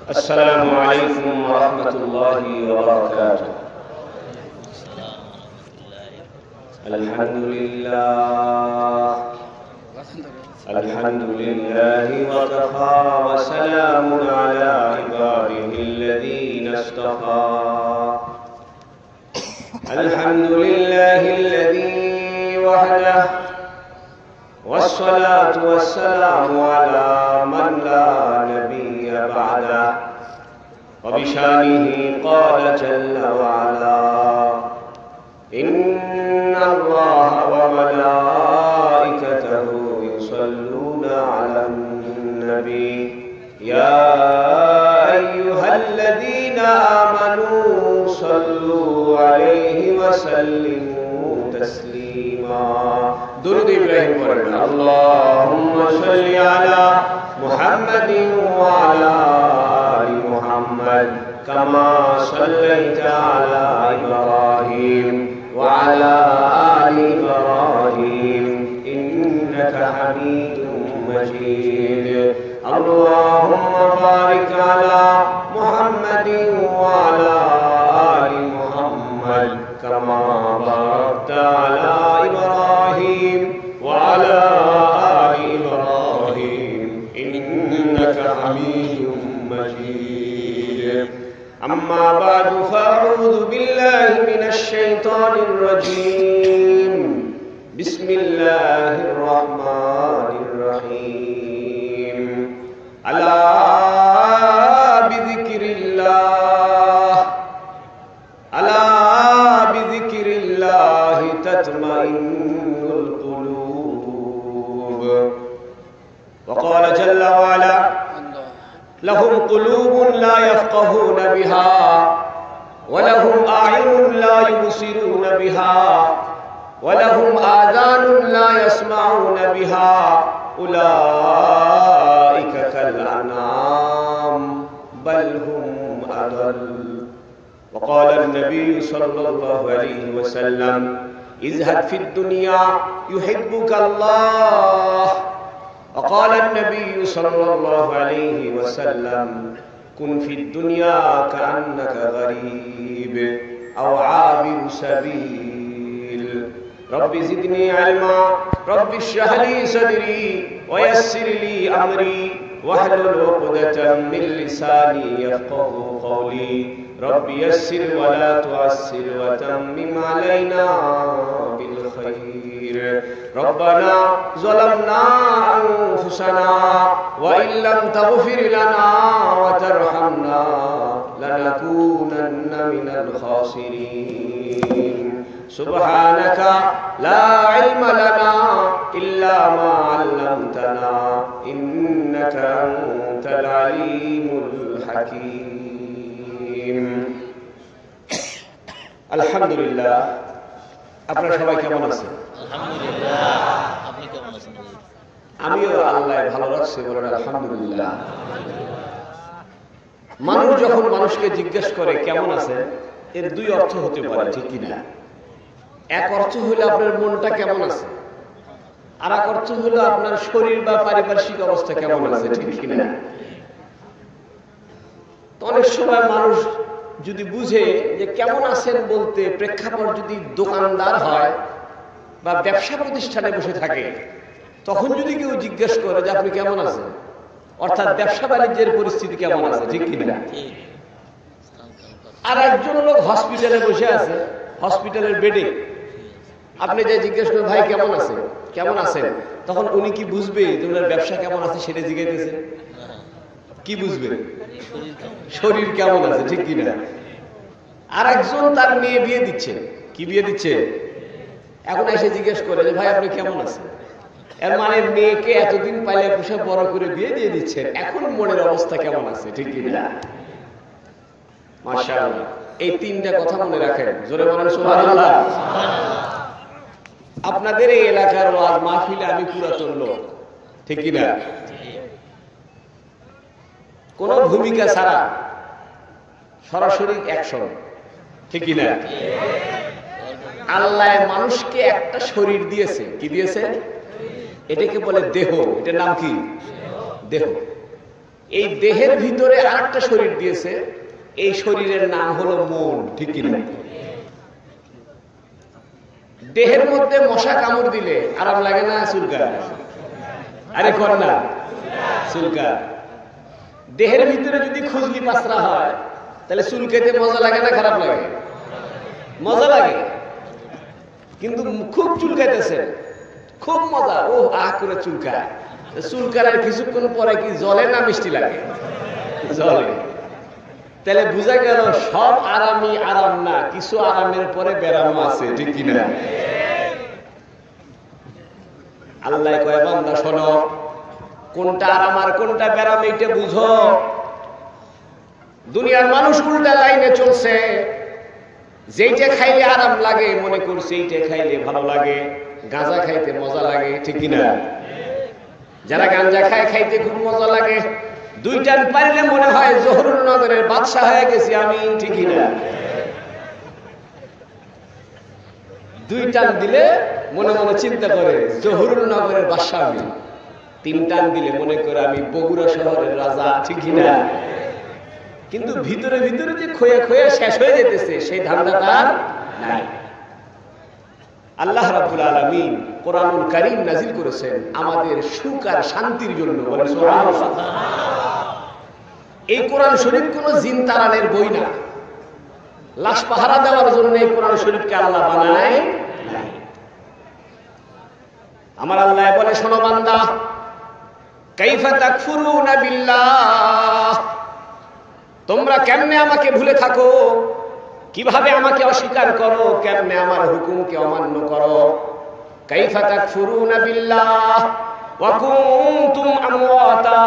السلام عليكم ورحمة الله وبركاته. الحمد لله وكفى وسلام على عباده الذين اصطفى. الحمد لله الذي وحده والصلاة والسلام على من لا نبي بعده. وبشانه قال جل وعلا: إن الله وملائكته يصلون على النبي يا أيها الذين آمنوا صلوا عليه وسلموا تسليما. درود إبراهيم قرن. اللهم صل على محمد وعلى آل محمد كما صليت على إبراهيم وعلى آل إبراهيم إنك حميد مجيد. اللهم بارك على محمد وعلى آل محمد كما باركت على إبراهيم وعلى آل إبراهيم إنك حميد مجيد. أما بعد فأعوذ بالله من الشيطان الرجيم. بسم الله الرحمن الرحيم. ألا بذكر الله تطمئن القلوب. وقال جل وعلا: لهم قلوب لا يفقهون بها ولهم أعين لا يبصرون بها ولهم آذان لا يسمعون بها أولئك كالأنعام بل هم أضل. وقال النبي صلى الله عليه وسلم: ازهد في الدنيا يحبك الله. وقال النبي صلى الله عليه وسلم: كن في الدنيا كأنك غريب أو عابر سبيل. رب زدني علما رب اشرح لي صدري ويسر لي أمري واحلل عقدة من لساني يفقهوا قولي. رب يسر ولا تعسر وتمم علينا بالخير. ربنا ظلمنا أنفسنا وإن لم تغفر لنا وترحمنا لنكونن من الخاسرين. سبحانك لا علم لنا إلا ما علمتنا إنك أنت العليم الحكيم. الحمد لله. আপনারা সবাই কেমন আছেন? আলহামদুলিল্লাহ। আপনি কেমন আছেন? আমিও আল্লাহ ভালো রাখছে বলেন আলহামদুলিল্লাহ। মানুষ যখন মানুষকে জিজ্ঞেস করে কেমন আছে, এর দুই অর্থ হতে পারে, ঠিক কি না? এক অর্থ হলো আপনার মনটা কেমন আছে, আর এক অর্থ হলো আপনার শরীর বা পারিপার্শ্বিক অবস্থা কেমন আছে, ঠিক কি না? তো অনেক সময় মানুষ যদি বুঝে যে কেমন আছেন বলতে প্রেক্ষাপট যদি দোকানদার হয় বা ব্যবসা প্রতিষ্ঠানে বসে থাকে, তখন যদি কেউ জিজ্ঞেস করে যে আপনি কেমন আছেন, অর্থাৎ ব্যবসা বাণিজ্যের পরিস্থিতি কেমন আছে, ঠিক কিনা? আর একজন লোক হসপিটালে বসে আছে, হসপিটালের বেডে, আপনি যে জিজ্ঞেস করেন ভাই কেমন আছে, কেমন আছেন, তখন উনি কি বুঝবে তোমার ব্যবসা কেমন আছে সেটা জিজ্ঞাসা? কি বুঝবে? শরীর কেমন আছে, ঠিক কিনা? আর একজন তার মেয়ে বিয়ে দিচ্ছে, কি বিয়ে দিচ্ছে, এখন এসে জিজ্ঞেস করে যে ভাই আপনি কেমন আছেন, এর মানে মেয়েকে এতদিন পাইলে পুষে বড় করে বিয়ে দিয়ে দিচ্ছেন, এখন মনের অবস্থা কেমন আছে, ঠিক কিনা? মাশাআল্লাহ। এই তিনটা কথা মনে রাখেন, জোরে বলেন সুবহানাল্লাহ। আপনাদের এই এলাকার ওয়াজ মাহফিলে আমি পুরাতন লোক, ঠিক কিনা? কোন ভূমিকা ছাড়া সরাসরি অ্যাকশন, ঠিক কিনা? আল্লাহ মানুষকে একটা শরীর দিয়েছে, কি দিয়েছে? এটাকে বলে দেহ। এটার নাম কি? দেহ। এই দেহের ভিতরে আরেকটা শরীর দিয়েছে, এই শরীরের নাম হলো মন, ঠিক কিনা? দেহের মধ্যে মশা কামড় দিলে আরাম লাগে না চুলকায়? আরে কর না, চুলকায়। দেহের ভিতরে যদি খুজলি পাসরা হয় তাহলে চুলকাইতে মজা লাগে না খারাপ লাগে? মজা লাগে। কিন্তু খুব চুলকাইতেছে, খুব মজা, ও আহ করে চুলকায়। চুলকার কিছুক্ষণ পরে কি জলে না মিষ্টি লাগে? জলে। তাহলে বোঝা গেল সব আরামই আরাম না, কিছু আরামের পরে ব্যারাম আছে, ঠিক কিনা? আল্লাহ কয় বান্দা শোনো, কোনটা আরাম আর কোনটা ব্যারাম এইটা বুঝো। দুনিয়ার মানুষ উল্টা লাইনে চলছে, যেইটা খাইলে আরাম লাগে মনে করছে এইটা খাইলে ভালো লাগে, গাঁজা খাইতে মজা লাগে, ঠিক কিনা? যারা গাঁজা খায় খাইতে খুব মজা লাগে, দুই টান পারলে মনে হয় জহুরুল নগরের বাদশা হয়ে গেছি আমি, ঠিক কিনা? দুই টান দিলে মনে মনে চিন্তা করে জহুরুল নগরের বাদশা আমি, তিন টান দিলে মনে করে আমি বগুড়া শহরের রাজা, ঠিক কিনা? কিন্তু ভিতরে ভিতরে যে খোয়া খোয়া শেষ হয়ে যেতেছে সেই ধান্দা তার নাই। আল্লাহ রাব্বুল আলামিন কোরআনুল কারীম নাযিল করেছেন আমাদের সুখ আর শান্তির জন্য। বলেন সুবহানাল্লাহ। এই কোরআন শরীফ কোনো জিন তাড়ানোর বই না, লাশ পাহারা দেওয়ার জন্য এই কোরআন শরীফকে আল্লাহ বানায় নাই। আমার আল্লাহ বলে, শোনো বান্দা, কাইফা তাকফুরুনা বিল্লাহ, তোমরা কেমনে আমাকে ভুলে থাকো, কিভাবে আমাকে অস্বীকার করো, কেমনে আমার হুকুমকে অমান্য করো। কাইফা তাকফুরুনা বিল্লাহ ওয়া কুনতুম আমওয়াতা,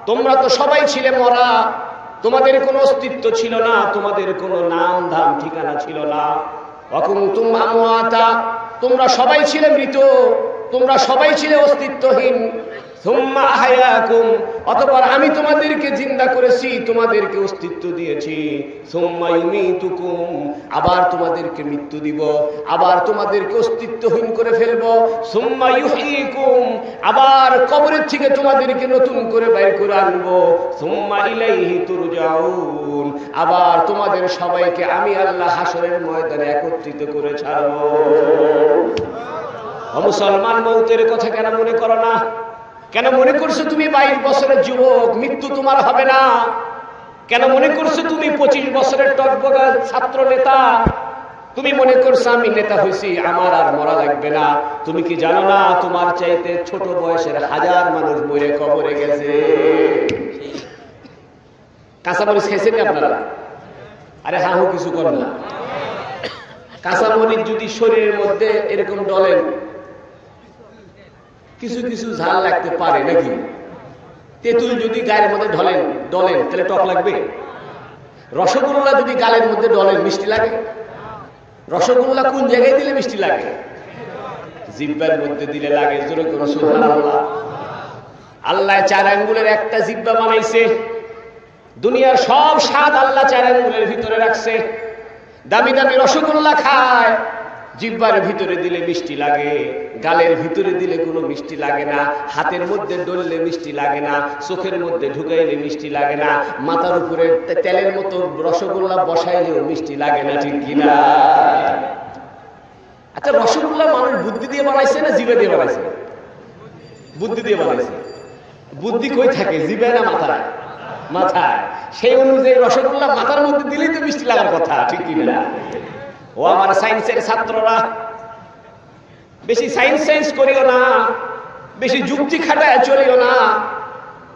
তোমরা তো সবাই ছিলে মরা, তোমাদের কোনো অস্তিত্ব ছিল না, তোমাদের কোনো নাম ধাম ঠিকানা ছিল না। ওয়া কুনতুম আমওয়াতা, তোমরা সবাই ছিলে মৃত, তোমরা সবাই ছিলে অস্তিত্বহীন। সুম্মা আহয়াকুম, অতঃপর আমি তোমাদেরকে জিন্দা করেছি, তোমাদেরকে অস্তিত্ব দিয়েছি। সুম্মা ইউমিতুকুম, আবার তোমাদেরকে মৃত্যু দিব, আবার তোমাদেরকে অস্তিত্বহীন করে ফেলবো। সুম্মা ইউহয়িকুম, আবার কবরের থেকে তোমাদেরকে নতুন করে বাইর করে আনবো। সুম্মা ইলাইহি তুরজাউন, আবার তোমাদের সবাইকে আমি আল্লাহ হাসরের ময়দানে একত্রিত করে ছাড়বো। ও মুসলমান, মৌতের কথা কেন মনে করো না? কেন মনে করছো তুমি 22 বছরের যুবক, মৃত্যু তোমার হবে না? কেন মনে করছো তুমি 25 বছরের টকবগা ছাত্র নেতা? তুমি মনে করছো আমি নেতা হয়েছি, আমার আর মরা লাগবে না? তুমি কি জানো না তোমার চাইতে ছোট বয়সের হাজার মানুষ মরে কবরে গেছে? কাঁচামরিচ খেয়েছেন আপনারা? আরে হাহু কিছু করেন না। কাঁচামরিচ যদি শরীরের মধ্যে এরকম ডলেন, কিছু কিছু ঝাল লাগতে পারে নাকি? তেঁতুল যদি গায়ের মধ্যে ডলেন তাহলে টক লাগবে? রসগোল্লা যদি গালের মধ্যে ডলেন মিষ্টি লাগে? রসগোল্লা কোন জায়গায় দিলে মিষ্টি লাগে? জিহ্বার মধ্যে দিলে লাগে। জোরে করে সুবহানাল্লাহ। আল্লাহ 4 আঙ্গুলের একটা জিহ্বা বানাইছে, দুনিয়ার সব স্বাদ আল্লাহ 4 আঙ্গুলের ভিতরে রাখছে। দামি দামি রসগোল্লা খায়, জিহ্বার ভিতরে দিলে মিষ্টি লাগে, গালের ভিতরে দিলে কোনো মিষ্টি লাগে না, হাতের মধ্যে ডললে মিষ্টি লাগে না, চোখের মধ্যে ঢুকাইলে মিষ্টি লাগে না, মাথার উপরে তেলের মতো রসগোল্লা বসাইলেও মিষ্টি লাগে না, ঠিক কিনা? আচ্ছা, রসগোল্লা মানুষ বুদ্ধি দিয়ে বানাইছে না জিভে দিয়ে বানাইছে? বুদ্ধি দিয়ে বানাইছে। বুদ্ধি কই থাকে, জিভে না মাথায়? মাথায়। সেই অনুযায়ী রসগোল্লা মাথার মধ্যে দিলেই তো মিষ্টি লাগার কথা, ঠিক কিনা? ও আমার সায়েন্সের ছাত্ররা, বেশি সায়েন্স করিও না, বেশি যুক্তি খাটায় চলিও না।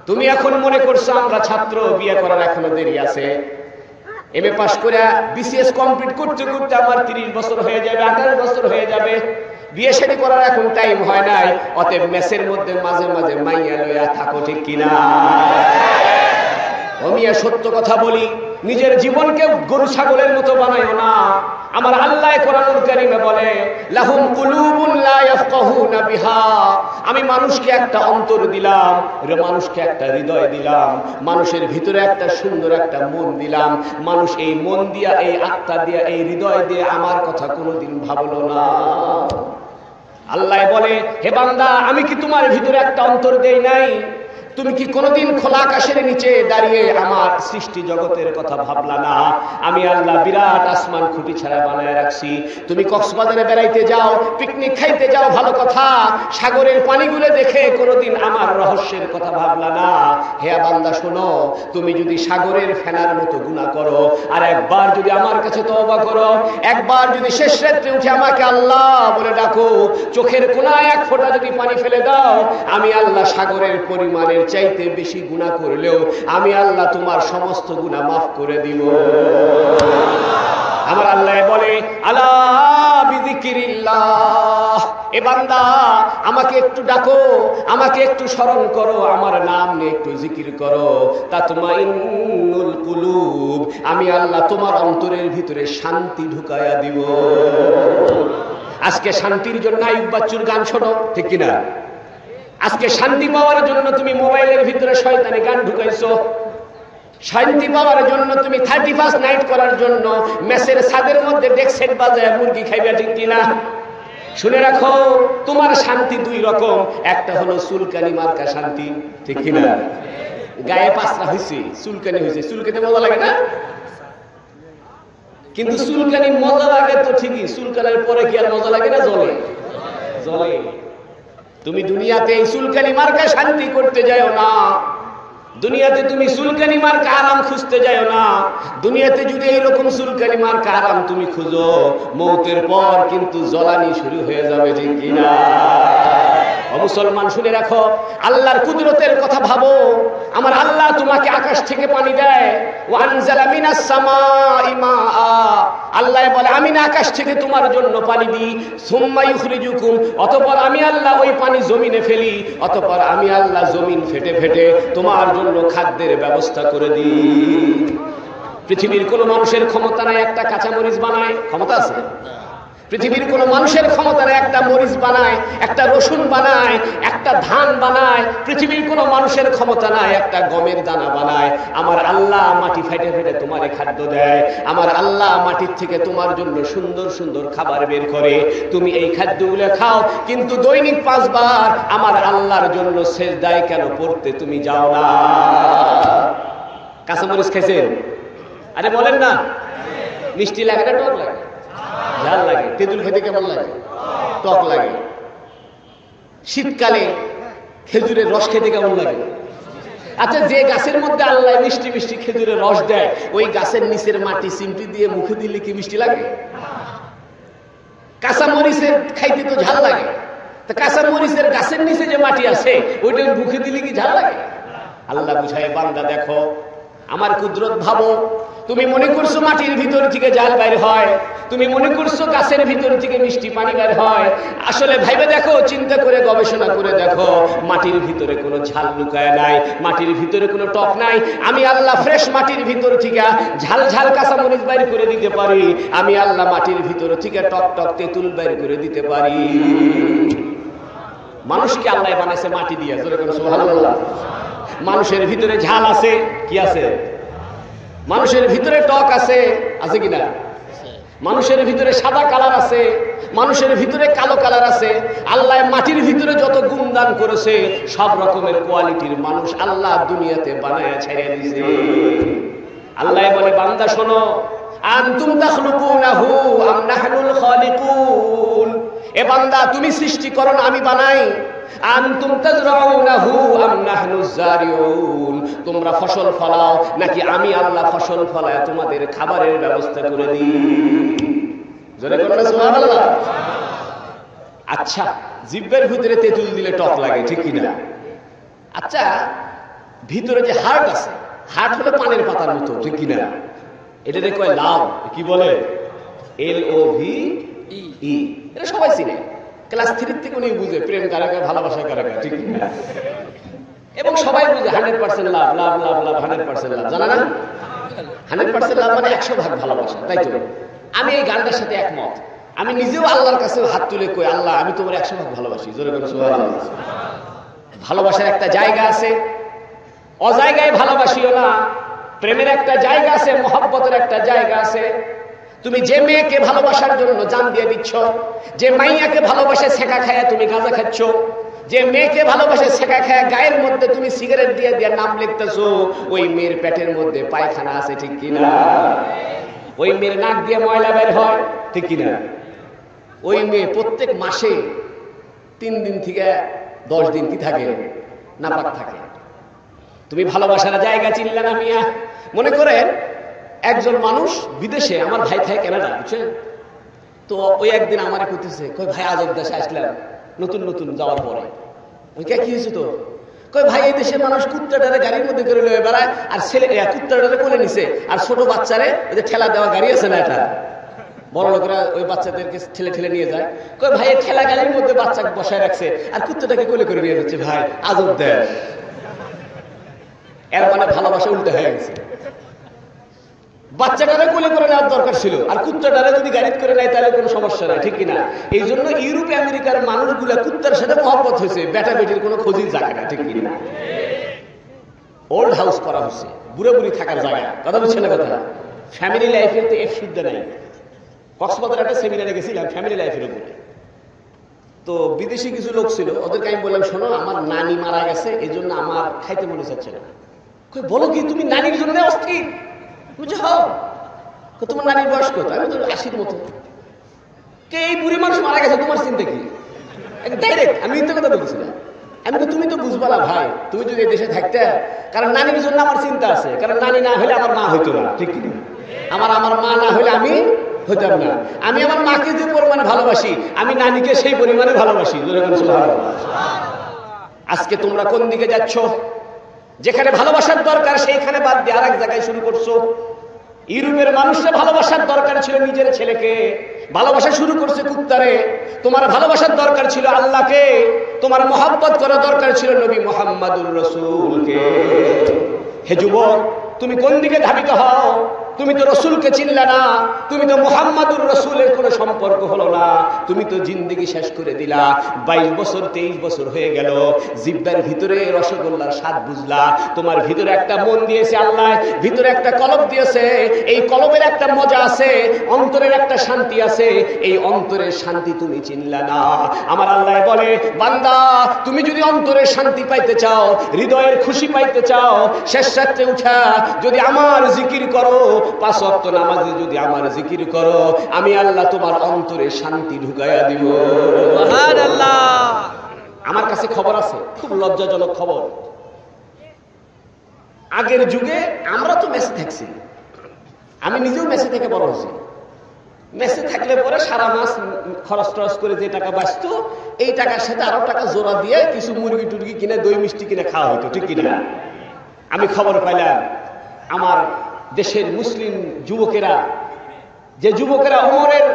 তুমি এখন মনে করছো আমরা ছাত্র, বিয়ে করার এখনো দেরি আছে। এমএ পাস করে বিসিএস কমপ্লিট করতে করতে আমার 30 বছর হয়ে যাবে, 28 বছর হয়ে যাবে, বিয়ে শাদী করার এখন টাইম হয় নাই। অতএব মেসের মধ্যে মাঝে মাঝে মাইয়া লইয়া থাকো, ঠিক কিনা? আমি সত্য কথা বলি, নিজের জীবনকে গরু ছাগলের মতো বানাইও না। আমার আল্লাহ কোরআনুল কারীমে বলে, লাহুম কুলুবুন লা ইয়াফকাহুনা বিহা, আমি মানুষকে একটা অন্তর দিলাম, মানুষকে একটা হৃদয় দিলাম, মানুষের ভিতরে একটা সুন্দর একটা মন দিলাম। মানুষ এই মন দিয়া, এই আত্মা দিয়া, এই হৃদয় দিয়ে আমার কথা কোনোদিন ভাবলো না। আল্লাহ বলে, হে বান্দা, আমি কি তোমার ভিতরে একটা অন্তর দেই নাই? তুমি কি কোনোদিন খোলা আকাশের নিচে দাঁড়িয়ে আমার সৃষ্টি জগতের কথা ভাবলা না? আমি আল্লাহ বিরাট আসমান খুঁটি ছাড়া বানায় রাখছি। তুমি কক্সবাজারে বেড়াইতে যাও, পিকনিক খাইতে যাও, ভালো কথা, সাগরের পানিগুলো দেখে কোনোদিন আমার রহস্যের কথা ভাবলা না? হে বান্দা শোনো, তুমি যদি সাগরের ফেনার মতো গুনাহ করো, আর একবার যদি আমার কাছে তওবা করো, একবার যদি শেষ রাত্রে উঠে আমাকে আল্লাহ বলে ডাকো, চোখের কোনায় এক ফোঁটা যদি পানি ফেলে দাও, আমি আল্লাহ সাগরের পরিমাণের চাইতে বেশি গুনাহ করলেও আমি আল্লাহ তোমার সমস্ত গুনাহ মাফ করে দিব। আমার আল্লাহ বলে, আলা বিযিকিরিল্লাহ, এ বান্দা আমাকে একটু ডাকো, আমাকে একটু স্মরণ করো, আমার নাম নিয়ে একটু জিকির করো, তাতমাইন্নুল কুলুব, আমি আল্লাহ তোমার অন্তরের ভিতরে শান্তি ঢুকায়া দিব। আজকে শান্তির জন্য আইয়ুব বাচ্চুর গান শোনো, ঠিক কিনা? আজকে শান্তি পাওয়ার জন্য তুমি মোবাইলের ভিতরে শয়তানি গান ঢুকাইছো, শান্তি পাওয়ার জন্য তুমি 31st নাইট করার জন্য মেসের ছাদের মধ্যে ডেক সেট বাজায় মুরগি খাইবে, ঠিক কিনা? শুনে রাখো, তোমার শান্তি দুই রকম, একটা হলো চুলকানি মার্কা শান্তি, ঠিক কিনা? গায়ে পাঁচরা হয়েছে, চুলকানি হয়েছে, চুলকানি মজা লাগে না? কিন্তু চুলকানি মজা লাগে তো ঠিকই, চুলকানির পরে কি আর মজা লাগে না? জ্বলে জ্বলে। তুমি দুনিয়াতে এই চুলকানি মার্কা শান্তি করতে যাও না, দুনিয়াতে তুমি চুলকানি মার্কা আরাম খুঁজতে যাও না। দুনিয়াতে যদি এইরকম চুলকানি মার্কা আরাম তুমি খুঁজো, মৌতের পর কিন্তু জ্বলানি শুরু হয়ে যাবে, ঠিক কিনা? মুসলমান শুনে রাখো, আল্লাহর কুদরতের কথা ভাবো। আমার আল্লাহ তোমাকে আকাশ থেকে পানি দেয়, ওয়া আনজালা মিনাস সামাই মাআ, আল্লাহ বলে আমি না আকাশ থেকে তোমার জন্য পানি দিই, সুম্মা ইখরিজুকুম, অতঃপর আমি আল্লাহ ওই পানি জমিনে ফেলি, অতঃপর আমি আল্লাহ জমিন ফেটে ফেটে তোমার জন্য খাদ্যের ব্যবস্থা করে দিই। পৃথিবীর কোন মানুষের ক্ষমতা নাই একটা কাঁচামরিচ বানায়, ক্ষমতা আছে? পৃথিবীর কোন মানুষের ক্ষমতা নাই একটা মরিচ বানায়, একটা রসুন বানায়, একটা ধান বানায়। পৃথিবীর কোন মানুষের ক্ষমতা নাই একটা গমের দানা বানায়। আমার আল্লাহ মাটি ফেটে ফেটে তোমারে খাদ্য দেয়, আমার আল্লাহ মাটির থেকে তোমার জন্য সুন্দর সুন্দর খাবার বের করে, তুমি এই খাদ্যগুলো খাও। কিন্তু দৈনিক 5 বার আমার আল্লাহর জন্য সেজদায় কেন পড়তে তুমি যাও না? কাঁচামরিচ খাইছেন? আরে বলেন না, মিষ্টি লাগে না টক লাগে? ঝাল লাগে। তেঁতুল খেতে কেমন লাগে? টক লাগে। শীতকালে খেজুরের রস খেতে কেমন লাগে? আচ্ছা, যে গাছের মধ্যে আল্লাহ মিষ্টি মিষ্টি খেজুরের রস দেয়, ওই গাছের নিচের মাটি চিমটি দিয়ে মুখে দিলে কি মিষ্টি লাগে? কাঁচা মরিচের খাইতে তো ঝাল লাগে, তা কাঁচা মরিচের গাছের নিচে যে মাটি আছে ওইটা মুখে দিলে কি ঝাল লাগে? আল্লাহ বুঝায়, বান্দা দেখো আমার কুদরত ভাবো। তুমি মনে করছো মাটির ভিতর থেকে জাল বাইর হয়, তুমি মনে করছো গাছের ভিতর থেকে মিষ্টি পানি বের হয়। আসলে ভাইবে দেখো, চিন্তা করে গবেষণা করে দেখো, মাটির ভিতরে কোনো ঝাল লুকায় নাই, মাটির ভিতরে কোনো টক নাই। আমি আল্লাহ ফ্রেশ মাটির ভিতর থেকে ঝাল ঝাল কাঁচা মরিচ বাইর করে দিতে পারি, আমি আল্লাহ মাটির ভিতর থেকে টক টক তেঁতুল বাইর করে দিতে পারি। মানুষকে আল্লাহ বানাইছে মাটি দিয়ে, সুবহানাল্লাহ। মানুষের ভিতরে ঝাল আছে, কি আছে? মানুষের ভিতরে টক আছে, আছে কিনা? মানুষের ভিতরে সাদা কালার আছে, মানুষের ভিতরে কালো কালার আছে। আল্লাহ মাটির ভিতরে যত গুণ দান করেছে, সব রকমের কোয়ালিটির মানুষ আল্লাহ দুনিয়াতে বানায়া ছেড়ে দিয়েছে। আল্লাহ বলে, বান্দা শোনো, আনতুম তাখলুকুনাহু আম নাহনুল খালিকুন, এ বান্দা তুমি সৃষ্টি করো না আমি বানাই। আনতুম তাজরাউনাহু আম নাহনুজ জারিউন, তোমরা ফসল ফলাও নাকি আমি আল্লাহ ফসল ফলায় তোমাদের খাবারের ব্যবস্থা করে দিই। জোরে বলেন সুবহানাল্লাহ। আচ্ছা, জিহ্বার ভিতরে তেঁতুল দিলে টক লাগে, ঠিক কিনা? আচ্ছা, ভিতরে যে হার্ট আছে, হার্ট হলো পানের পাতার মতো, ঠিক কিনা? এটাকে কয় লাভ, কি বলে? LOVE, এটা সবাই চিনে, ক্লাস 3 থেকে উনি বুঝে প্রেম কারা কারা, ভালোবাসা কারা কারা, ঠিক কিনা? এবং সবাই বুঝে 100% লাভ, লাভ লাভ লাভ 100% লাভ, জানা না? 100% লাভ মানে 100% ভালোবাসা, তাই তো? আমি এই গানটার সাথে একমত। আমি নিজেও আল্লাহর কাছে হাত তুলে কই, আল্লাহ আমি তোমার 100% ভালোবাসি। জোরে করে সুবহানাল্লাহ। ভালোবাসার একটা জায়গা আছে, অজায়গায় ভালোবাসিও না। প্রেমের একটা জায়গা আছে, মহব্বতের একটা জায়গা আছে। তুমি যে মেয়েকে ভালোবাসার জন্য জান দিয়ে দিচ্ছ, যে মাইয়াকে ভালোবাসে ছেঁকা খায়া তুমি গাঁজা খাচ্ছ, যে মেয়েকে ভালোবাসে ছেঁকা খায় গায়ের মধ্যে তুমি সিগারেট দিয়ে দিয়ে নাম লিখতেছো, ওই মেয়ের পেটের মধ্যে পায়খানা আছে, ঠিক কিনা? ওই মেয়ের নাক দিয়ে ময়লা বের হয়, ঠিক কিনা? ওই মেয়ে প্রত্যেক মাসে 3 দিন থেকে 10 দিন কি থাকে, নাপাক থাকে। তুমি ভালোবাসার জায়গা চিনলে না মিয়া। মনে করেন একজন মানুষ বিদেশে, আমার ভাই থাকে কানাডা, বুঝছেন তো, ওই একদিন আমার কইতেছে, কই ভাই আজব দেশে আসলাম নতুন নতুন যাওয়ার পরে। ওই কে কি হয়েছে তো? কই ভাই এই দেশের মানুষ কুত্তাটারে গাড়ির মধ্যে করে লয়ে বেড়ায়, আর ছেলে কুত্তাটারে কোলে নিছে, আর ছোট বাচ্চারে ওই যে ঠেলা দেওয়া গাড়ি আছে না, এটা বড় লোকেরা ওই বাচ্চাদেরকে ঠেলে ঠেলে নিয়ে যায়। কই ভাই এই ঠেলা গাড়ির মধ্যে বাচ্চা বসায় রাখছে আর কুত্তাটাকে কোলে করে নিয়ে যাচ্ছে। ভাই আজব দেশ। এর মানে ভালোবাসা উল্টে হয়ে গেছে। বাচ্চাটারে কোলে করে নেওয়ার দরকার ছিল, আর কুত্তাটারে যদি গাড়িতে করে নেয় তাহলে কোনো সমস্যা নাই, ঠিক কিনা? এই জন্য ইউরোপ আমেরিকার মানুষগুলা কুত্তার সাথে মহব্বত হয়েছে, বেটা বেটির কোনো খোঁজই জায়গা না, ঠিক কিনা? ওল্ড হাউস করা হচ্ছে, বুড়ো বুড়ি থাকার জায়গা। কথা বুঝছে না কথা? ফ্যামিলি লাইফের তো এক শুদ্ধ নাই। কক্সবাজার একটা সেমিনারে গেছিলাম ফ্যামিলি লাইফের উপরে। তো বিদেশি কিছু লোক ছিল, ওদেরকে আমি বললাম, শোনো আমার নানি মারা গেছে, এই জন্য আমার খাইতে মনে চাচ্ছে না। বলো কি তুমি নানির জন্য অস্থির? বুঝছো হও, তোমার নানির বয়স কত? আমি তো 80-র মতো। কে এই বুড়ি মানুষ মারা গেছে, তোমার চিন্তা কি? ডাইরেক্ট আমি মিথ্যা কথা বলছিলাম। আমি তো, তুমি তো বুঝবা না ভাই, তুমি যদি এই দেশে থাকতে, কারণ নানির জন্য আমার চিন্তা আছে, কারণ নানি না হলে আমার মা হইতো না, ঠিক কি? আমার মা না হলে আমি হইতাম না। আমি আমার মাকে যে পরিমাণে ভালোবাসি, আমি নানিকে সেই পরিমাণে ভালোবাসি। আজকে তোমরা কোন দিকে যাচ্ছ? যেখানে ভালোবাসার দরকার সেইখানে বাদ দিয়ে আর এক জায়গায় শুরু করছো। ইউরোপের মানুষের ভালোবাসার দরকার ছিল নিজের ছেলেকে, ভালোবাসা শুরু করছে কুত্তারে। তোমার ভালোবাসার দরকার ছিল আল্লাহকে, তোমার মহব্বত করা দরকার ছিল নবী মুহাম্মদুর রাসূলকে। হে যুবক, তুমি কোন দিকে ধাবিত হও? তুমি তো রসুলকে চিনলে না, তুমি তো মুহাম্মাদুর রসুলের কোনো সম্পর্ক হলো না, তুমি তো জিন্দেগি শেষ করে দিলা। 22 বছর 23 বছর হয়ে গেল, জিব্বার ভিতরে রসগোল্লার স্বাদ বুঝলা। তোমার ভিতরে একটা মন দিয়েছে আল্লাহ, ভিতরে একটা কলব দিয়েছে। এই কলবের একটা মজা আছে, অন্তরের একটা শান্তি আছে। এই অন্তরের শান্তি তুমি চিনলা না। আমার আল্লাহ বলে, বান্দা তুমি যদি অন্তরের শান্তি পাইতে চাও, হৃদয়ের খুশি পাইতে চাও, শেষ রাত্রে উঠা যদি আমার জিকির করো, 5 ওয়াক্ত নামাজে যদি আমার জিকির করো, আমি আল্লাহ তোমার অন্তরে শান্তি ঢুকাইয়া দিব। সুবহানাল্লাহ। আমার কাছে খবর আছে, খুব লজ্জাজনক খবর। আগের যুগে আমরা তো মেসে থাকছি, আমি নিজেও মেসে থেকে বড় হয়েছি। মেসে থাকলে পরে সারা মাস খরচ টরচ করে যে টাকা বাঁচতো, এই টাকার সাথে আরো টাকা জোড়া দিয়ে কিছু মুরগি টুরগি কিনে দই মিষ্টি কিনে খাওয়া হতো, ঠিক কিনা? আমি খবর পাইলাম আমার দেশের মুসলিম যুবকেরা, যে যুবকেরা ওমরের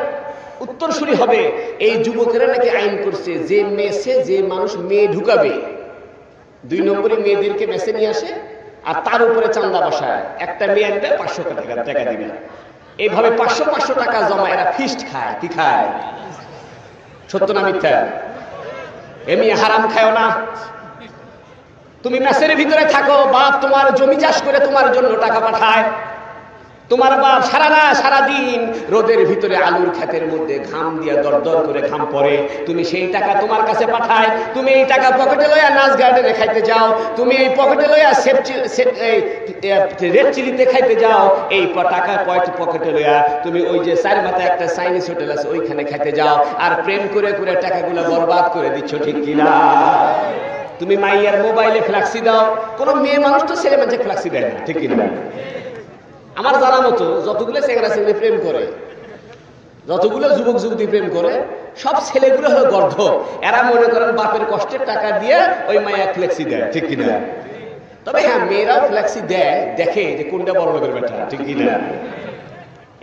উত্তরসূরি হবে, এই যুবকেরা নাকি আইন করছে যে মেসে যে মানুষ মেয়ে ঢুকাবে, 2 নম্বরে মেয়েদেরকে মেসে নিয়ে আসে আর তার উপরে চান্দা বসায়। একটা মেয়ে আনবে 500 টাকা দিবে। এইভাবে 500 টাকা জমা এরা ফিস্ট খায়। কি খায়? সত্য না মিথ্যা? এমনি হারাম খায় না। তুমি মেসের ভিতরে থাকো, বাপ তোমার জমি চাষ করে তোমার জন্য টাকা পাঠায়। তোমার বাপ সারাদিন রোদের ভিতরে আলুর ক্ষেতের মধ্যে ঘাম দিয়া দরদর করে ঘাম পড়ে, তুমি সেই টাকা তোমার কাছে পাঠায়। তুমি এই টাকা পকেটে লইয়া নাচ গার্ডেনে খাইতে যাও, তুমি এই পকেটে লইয়া রেড চিলিতে খাইতে যাও, এই টাকা পকেটে লইয়া তুমি ওই যে 4 মাথায় একটা চাইনিজ হোটেল আছে ওইখানে খাইতে যাও, আর প্রেম করে করে টাকাগুলো বরবাদ করে দিচ্ছ, ঠিক কিনা? তুমি মাইয়ার মোবাইলে ফ্ল্যাক্সি দাও, কোন মেয়ে মানুষ তো ছেলে মানুষে ফ্ল্যাক্সি দেয় না, ঠিক কিনা? আমার জানা মতো যতগুলো চেংড়া চেংড়ি প্রেম করে, যতগুলো যুবক যুবতী প্রেম করে, সব ছেলেগুলো হলো গর্ধ। এরা মনে করেন বাপের কষ্টের টাকা দিয়ে ওই মাইয়া ফ্ল্যাক্সি দেয়, ঠিক কিনা? তবে হ্যাঁ, মেয়েরাও ফ্ল্যাক্সি দেয়, দেখে যে কোনটা বড় লোকের বেটা, ঠিক কিনা?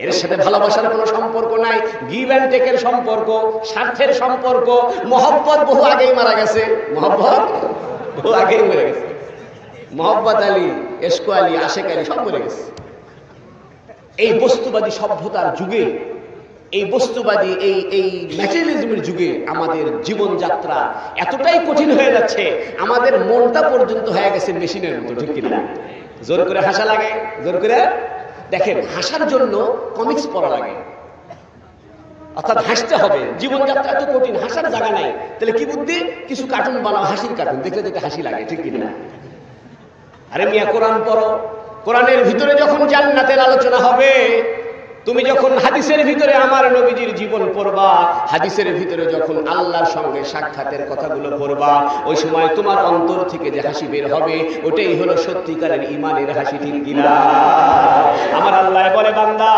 এর সাথে ভালোবাসার কোনো সম্পর্ক নাই, গিভ অ্যান্ড টেকের সম্পর্ক, স্বার্থের সম্পর্ক। মহব্বত বহু আগেই মারা গেছে, মহব্বত বহু আগেই মরে গেছে। মহব্বত আলী, এশকো আলী, আশেক আলী সব মরে গেছে। এই বস্তুবাদী সভ্যতার যুগে, এই বস্তুবাদী এই ম্যাটেরিয়ালিজমের যুগে আমাদের জীবনযাত্রা এতটাই কঠিন হয়ে যাচ্ছে, আমাদের মনটা পর্যন্ত হয়ে গেছে মেশিনের মতো, ঠিক কিনা? জোর করে হাসা লাগে, জোর করে। দেখেন, হাসার জন্য কমিক্স পড়া লাগে। অর্থাৎ হাসতে হবে। জীবনযাত্রা এত কঠিন, হাসার জায়গা নাই, তাহলে কি বুদ্ধি, কিছু কার্টুন বানাও, হাসির কার্টুন, দেখলে দেখতে হাসি লাগে, ঠিক কিনা? আরে মিয়া কোরআন পড়ো, কোরআনের ভিতরে যখন জান্নাতের আলোচনা হবে, তুমি যখন হাদিসের ভিতরে আমার নবীজির জীবন পড়বা, হাদিসের ভিতরে যখন আল্লাহর সঙ্গে সাক্ষাতের কথাগুলো পড়বা, ওই সময় তোমার অন্তর থেকে যে হাসি বের হবে, ওটাই হলো সত্যিকারের ঈমানের হাসি, ঠিক কিনা? আমার আল্লাহ বলে, বান্দা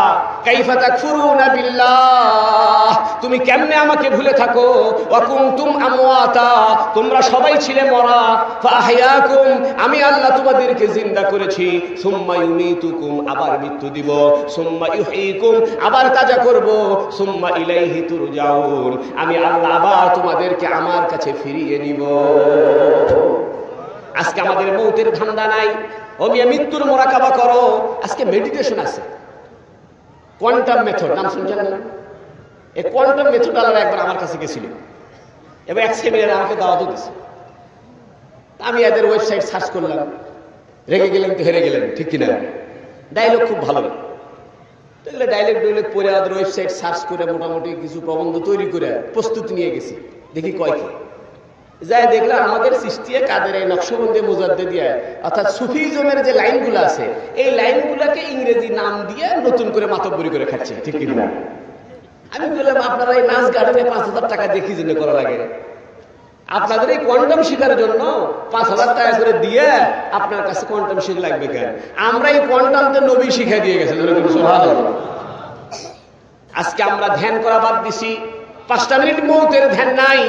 কাইফা তাকফুরুনা বিল্লাহ, তুমি কেমনে আমাকে ভুলে থাকো, ওয়া কুনতুম আমওয়াতা, তোমরা সবাই ছিলে মরা, ফাআহইয়াকুম, আমি আল্লাহ তোমাদেরকে জিন্দা করেছি, সুম্মা ইউমিতুকুম, আবার মৃত্যু দিব, সুম্মা ইউহয়িকুম, আবার তাজা করব, সুম্মা ইলাইহি তুরজাউন, আমি আল্লাহ আবার তোমাদেরকে আমার কাছে ফিরিয়ে নিব। আজকে আমাদের মৌতের ধান্দা নাই, ও মিয়া মৃত্যুর মোরাকাবা করো। আজকে মেডিটেশন আছে, কোয়ান্টাম মেথড, নাম শুনছেন না? এই কোয়ান্টাম মেথড আলাদা একবার আমার কাছে গেছিল এবং এক সেমিনারে আমাকে দাওয়াতও দিয়েছে। আমি এদের ওয়েবসাইট সার্চ করলাম, রেগে গেলেন তো হেরে গেলেন, ঠিক কিনা? ডায়লগ খুব ভালো, এগুলো ডাইলেক্ট পড়ে ওদের ওয়েবসাইট সার্চ করে মোটামুটি কিছু প্রবন্ধ তৈরি করে প্রস্তুতি নিয়ে গেছি, দেখি কয় কি। যাই দেখলাম আমাদের সৃষ্টিয়ে কাদের এই নকশবন্দি মুজাদ্দিদিয়া অর্থাৎ সুফিজমের যে লাইনগুলো আছে, এই লাইনগুলোকে ইংরেজি নাম দিয়ে নতুন করে মাতব্বরি করে খাচ্ছে, ঠিক কিনা? আমি বললাম, আপনারা এই নাচ গার্ডেনে 5,000 টাকা দেখি জন্য করা লাগে, আপনাদের এই কোয়ান্টাম শিখার জন্য 5,000 টাকা করে দিয়ে আপনার কাছে কোয়ান্টাম শিখা লাগবে কেন? আমরা এই কোয়ান্টামতে নবী শিখা দিয়ে গেছে। আজকে আমরা ধ্যান করা বাদ দিছি, 5টা মিনিট মৌতের ধ্যান নাই,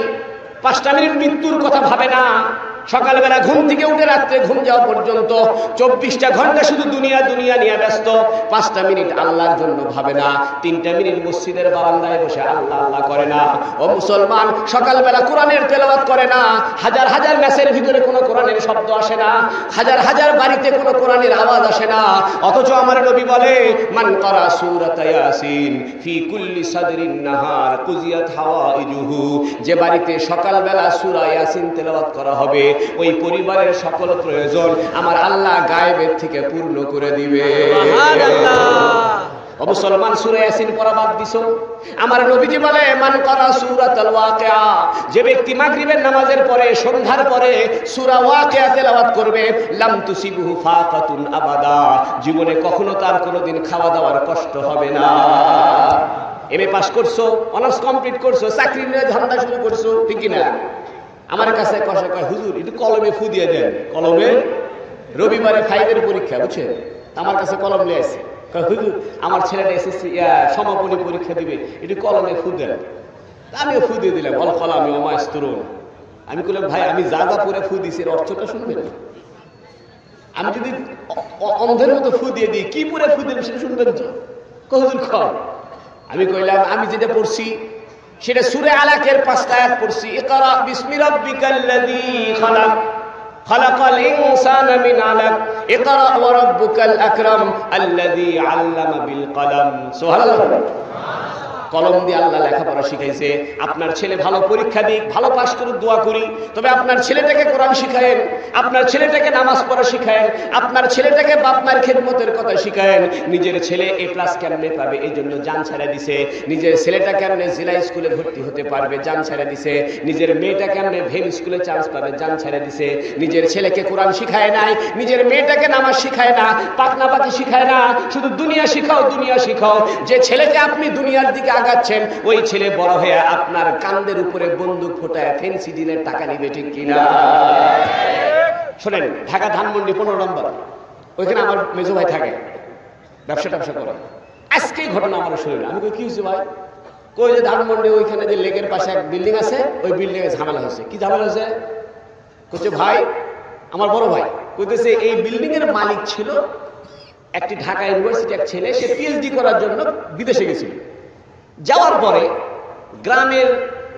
5টা মিনিট মৃত্যুর কথা ভাবে না। সকালবেলা ঘুম থেকে উঠে রাত্রে ঘুম যাওয়া পর্যন্ত 24টা ঘন্টা শুধু দুনিয়া দুনিয়া নিয়ে ব্যস্ত, 5টা মিনিট আল্লাহর জন্য ভাবে না। 3টা মিনিট মসজিদের বারান্দায় বসে আল্লাহ আল্লাহ করে না। ও মুসলমান, সকালবেলা কোরআনের তেলাওয়াত করে না। হাজার হাজার ম্যাচের ভিতরে কোনো কোরআনের শব্দ আসে না, হাজার হাজার বাড়িতে কোনো কোরআনের আওয়াজ আসে না। অথচ আমার নবী বলে, মান ক্বারা সূরাত ইয়াসিন ফি কুল্লি সাদরিন নাহার কুজিয়াত হাওয়াইজুহু, যে বাড়িতে সকালবেলা সূরা ইয়াসিন তেলাওয়াত করা হবে, ওই পরিবারের সকল প্রয়োজন আমার আল্লাহ গায়েবের থেকে পূর্ণ করে দিবে। ও মুসলমান, সূরা ইয়াসিন পড়া বাদ দিছো? আমার নবীজি বলে, মান ক্বারা সূরাতাল ওয়াকিয়া, যে ব্যক্তি মাগরিবের নামাজের পরে সন্ধ্যার পরে সূরা ওয়াকিয়া তেলাওয়াত করবে, লাম তুসিবহু ফাকাতুন আবাদা, জীবনে কখনো তার কোনোদিন খাওয়া দাওয়ার কষ্ট হবে না। এমএ পাস করছো, অনার্স কমপ্লিট করছো, চাকরি নিয়ে ধান্দা শুরু করছো, ঠিক কি না? আমার কাছে কষে কয়, হুজুর একটু কলমে ফু দিয়ে দেন। কলমে রবিবারে 5-এর পরীক্ষা, বুঝছেন? আমার কাছে কলম নিয়ে আসে, হুজুর আমার ছেলেটা এসএসসি সমাপনী পরীক্ষা দিবে, একটু কলমে ফু দেন। আমিও ফু দিয়ে দিলাম, বল কলামে ওমাস তরুণ। আমি বললাম, ভাই আমি যা যা পরে ফু দিছি এর অর্থটা শুনবেন? আমি যদি অন্ধের মতো ফু দিয়ে দিই, কি পরে ফু দিলাম সেটা শুনবেন তো? হুজুর খ। আমি কইলাম, আমি যেটা পড়ছি সেটা সূরা আলাকের 5টা আয়াত পড়ছি। ইকরা বিসমি রাব্বিকাল্লাযী খালাক, খালাকাল ইনসানা মিন আলাক, ইকরা ওয়া রাব্বুকাল আকরাম আল্লাযী আল্লামা বিল কলম। সুবহানাল্লাহ। কলম দিয়ে আল্লাহ লেখাপড়া শিখাইছে। আপনার ছেলে ভালো পরীক্ষা দিক, ভালো পাশ করুক, দোয়া করি। তবে আপনার ছেলেটাকে কোরআন শিখায়েন, আপনার ছেলেটাকে নামাজ পড়া শিখায়েন, আপনার ছেলেটাকে বাপ মায়ের খেদমতের কথা শিখায়েন। নিজের ছেলে A+ কেমনে পাবে এই জন্য জান ছেড়ে দিছে। নিজের ছেলেটা কেমনে জিলা স্কুলে ভর্তি হতে পারবে জান ছেড়ে দিছে। নিজের মেয়েটা কেমনে ভেম স্কুলে চান্স পাবে জান ছেড়ে দিছে। নিজের ছেলেকে কোরআন শিখায় নাই, নিজের মেয়েটাকে নামাজ শিখায় না, পাকনাপাকি শিখায় না, শুধু দুনিয়া শিখাও দুনিয়া শিখাও। যে ছেলেকে আপনি দুনিয়ার দিকে আগাচ্ছেন, ওই ছেলে বড় হয়ে আপনার কান্দের উপরে বন্দুক ফোটায় ফেন্সি ডিলের টাকা নিবে, ঠিক কিনা? শোনেন, ঢাকা ধানমন্ডি 15 নম্বর, ওইখানে আমার মেজো ভাই থাকে, ব্যবসা করে। আজকেই ঘটনা আমার শরীরে। আমি কই, কি হয়েছে ভাই? কই যে ধানমন্ডি ওইখানে যে লেকের পাশে এক বিল্ডিং আছে, ওই বিল্ডিং এ ঝামেলা হয়েছে। কি ঝামেলা হয়েছে? কইছে ভাই, আমার বড় ভাই কইতেছে এই বিল্ডিং এর মালিক ছিল একটি ঢাকা ইউনিভার্সিটি এক ছেলে, সে পিএইচডি করার জন্য বিদেশে গেছিল। যাওয়ার পরে গ্রামের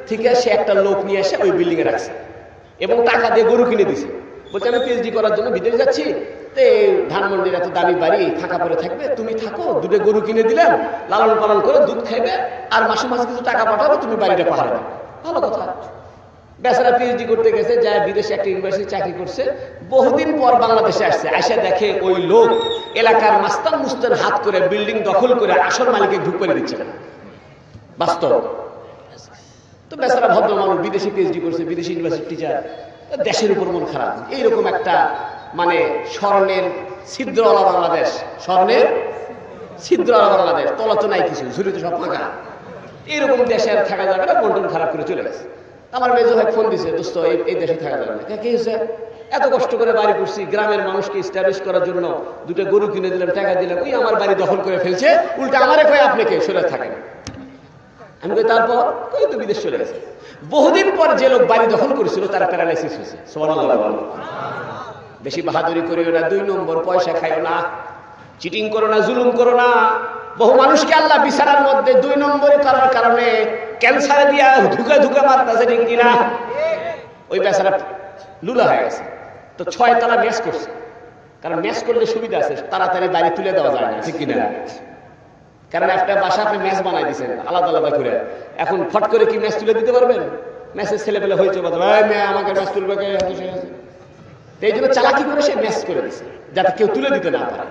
থেকে সে একটা লোক নিয়ে এসে ওই বিল্ডিং এ রাখছে এবং টাকা দিয়ে গরু কিনে দিছে। বলছে আমি পিএইচডি করার জন্য বিদেশে যাচ্ছি, তো ধানমন্ডির এত দামি বাড়ি ফাঁকা পড়ে থাকবে, তুমি থাকো, 2টা গরু কিনে দিলাম, লালন পালন করে দুধ খাইবে, আর মাসে মাসে কিছু টাকা পাঠাবে, তুমি বাড়িটা পাহাড়ে। ভালো কথা। বেচারা পিএইচডি করতে গেছে, যায় বিদেশে একটা ইউনিভার্সিটি চাকরি করছে। বহুদিন পর বাংলাদেশে আসছে, আসে দেখে ওই লোক এলাকার মাস্তান মুস্তান হাত করে বিল্ডিং দখল করে আসল মালিকে ঢুক করে দিচ্ছে। বাস্তব। তো বেচারা ভদ্র মানুষ, বিদেশি পিএইচডি করছে, বিদেশি ইউনিভার্সিটি টিচার, দেশের উপর মন খারাপ। এইরকম একটা মানে স্বর্ণের ছিদ্রওয়ালা বাংলাদেশ, স্বর্ণের ছিদ্রওয়ালা বাংলাদেশ, তলা তো নাই কিছু, ঝুড়ি তো সব ফাঁকা, এইরকম দেশে আর থাকা যাবে না, মন খারাপ করে চলে গেছে। আমার মেজো ভাই ফোন দিছে, দোস্ত এই দেশে থাকা যাবে না। কি হয়েছে? এত কষ্ট করে বাড়ি করছি, গ্রামের মানুষকে স্টাবলিশ করার জন্য দুটো গরু কিনে দিলাম, টাকা দিলাম, ওই আমার বাড়ি দখল করে ফেলছে, উল্টা আমারে কয় আপনাকে সরে থাকেন। আমি কই তারপর? ওই তো বিদেশ চলে গেছে। বহুদিন পর যে লোক বাড়ি দখল করেছিল তারা প্যারালাইসিস হয়েছে। সুবহানাল্লাহ। বেশি বাহাদুরি করিও না, 2 নম্বর পয়সা খাইও না, চিটিং করো না, জুলুম করো না। বহু মানুষকে আল্লাহ বিছানার মধ্যে 2 নম্বরে করার কারণে ক্যান্সারে দিয়া ঢুকে ঢুকে মারতেছে, ঠিক কিনা? ওই বেচারা লুলা হয়ে গেছে। তো 6 তালা ম্যাচ করছে, কারণ ম্যাচ করলে সুবিধা আছে, তাড়াতাড়ি বাড়ি তুলে দেওয়া যায় না, ঠিক কিনা? কারণ একটা বাসা আপনি ম্যাচ বানাই দিচ্ছেন আলাদা আলাদা করে, এখন ফট করে কি ম্যাচ তুলে দিতে পারবেন? ম্যাচের ছেলে পেলে হয়েছে, আমাকে ম্যাচ তুলবে, এই জন্য চালাকি করে সে ম্যাচ করে দিচ্ছে যাতে কেউ তুলে দিতে না পারে।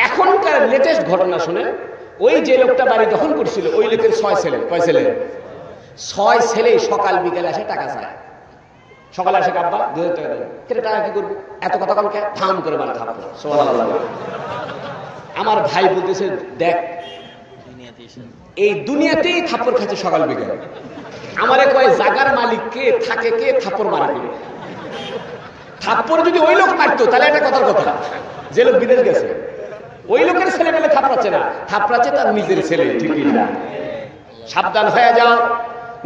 এখনকার লেটেস্ট ঘটনা শুনে, ওই যে লোকটা বাড়ি দখল করছিল ওই লোকের 6 ছেলে। কয় ছেলে? 6 ছেলে সকাল বিকেলে আসে টাকা চায়। সকালে আসে, আব্বা 2000 টাকা দেবে। টাকা কি করবো? এত কথা কমকে থাম করে মানে থাকবো। আমার ভাই বলতেছে, দেখ এই দুনিয়াতেই থাপ্পড় খাচ্ছে সকাল বিকেল। আমারে কয় জাগার মালিক কে, থাকে কে, থাপ্পড় মারে কে? থাপ্পড় যদি ওই লোক মারতো তাহলে এটা কথার কথা, যে লোক বিদেশ গেছে ওই লোকের ছেলে পেলে থাপড়াচ্ছে না, থাপড়াচ্ছে তার নিজের ছেলে, ঠিক না? সাবধান হয়ে যাও।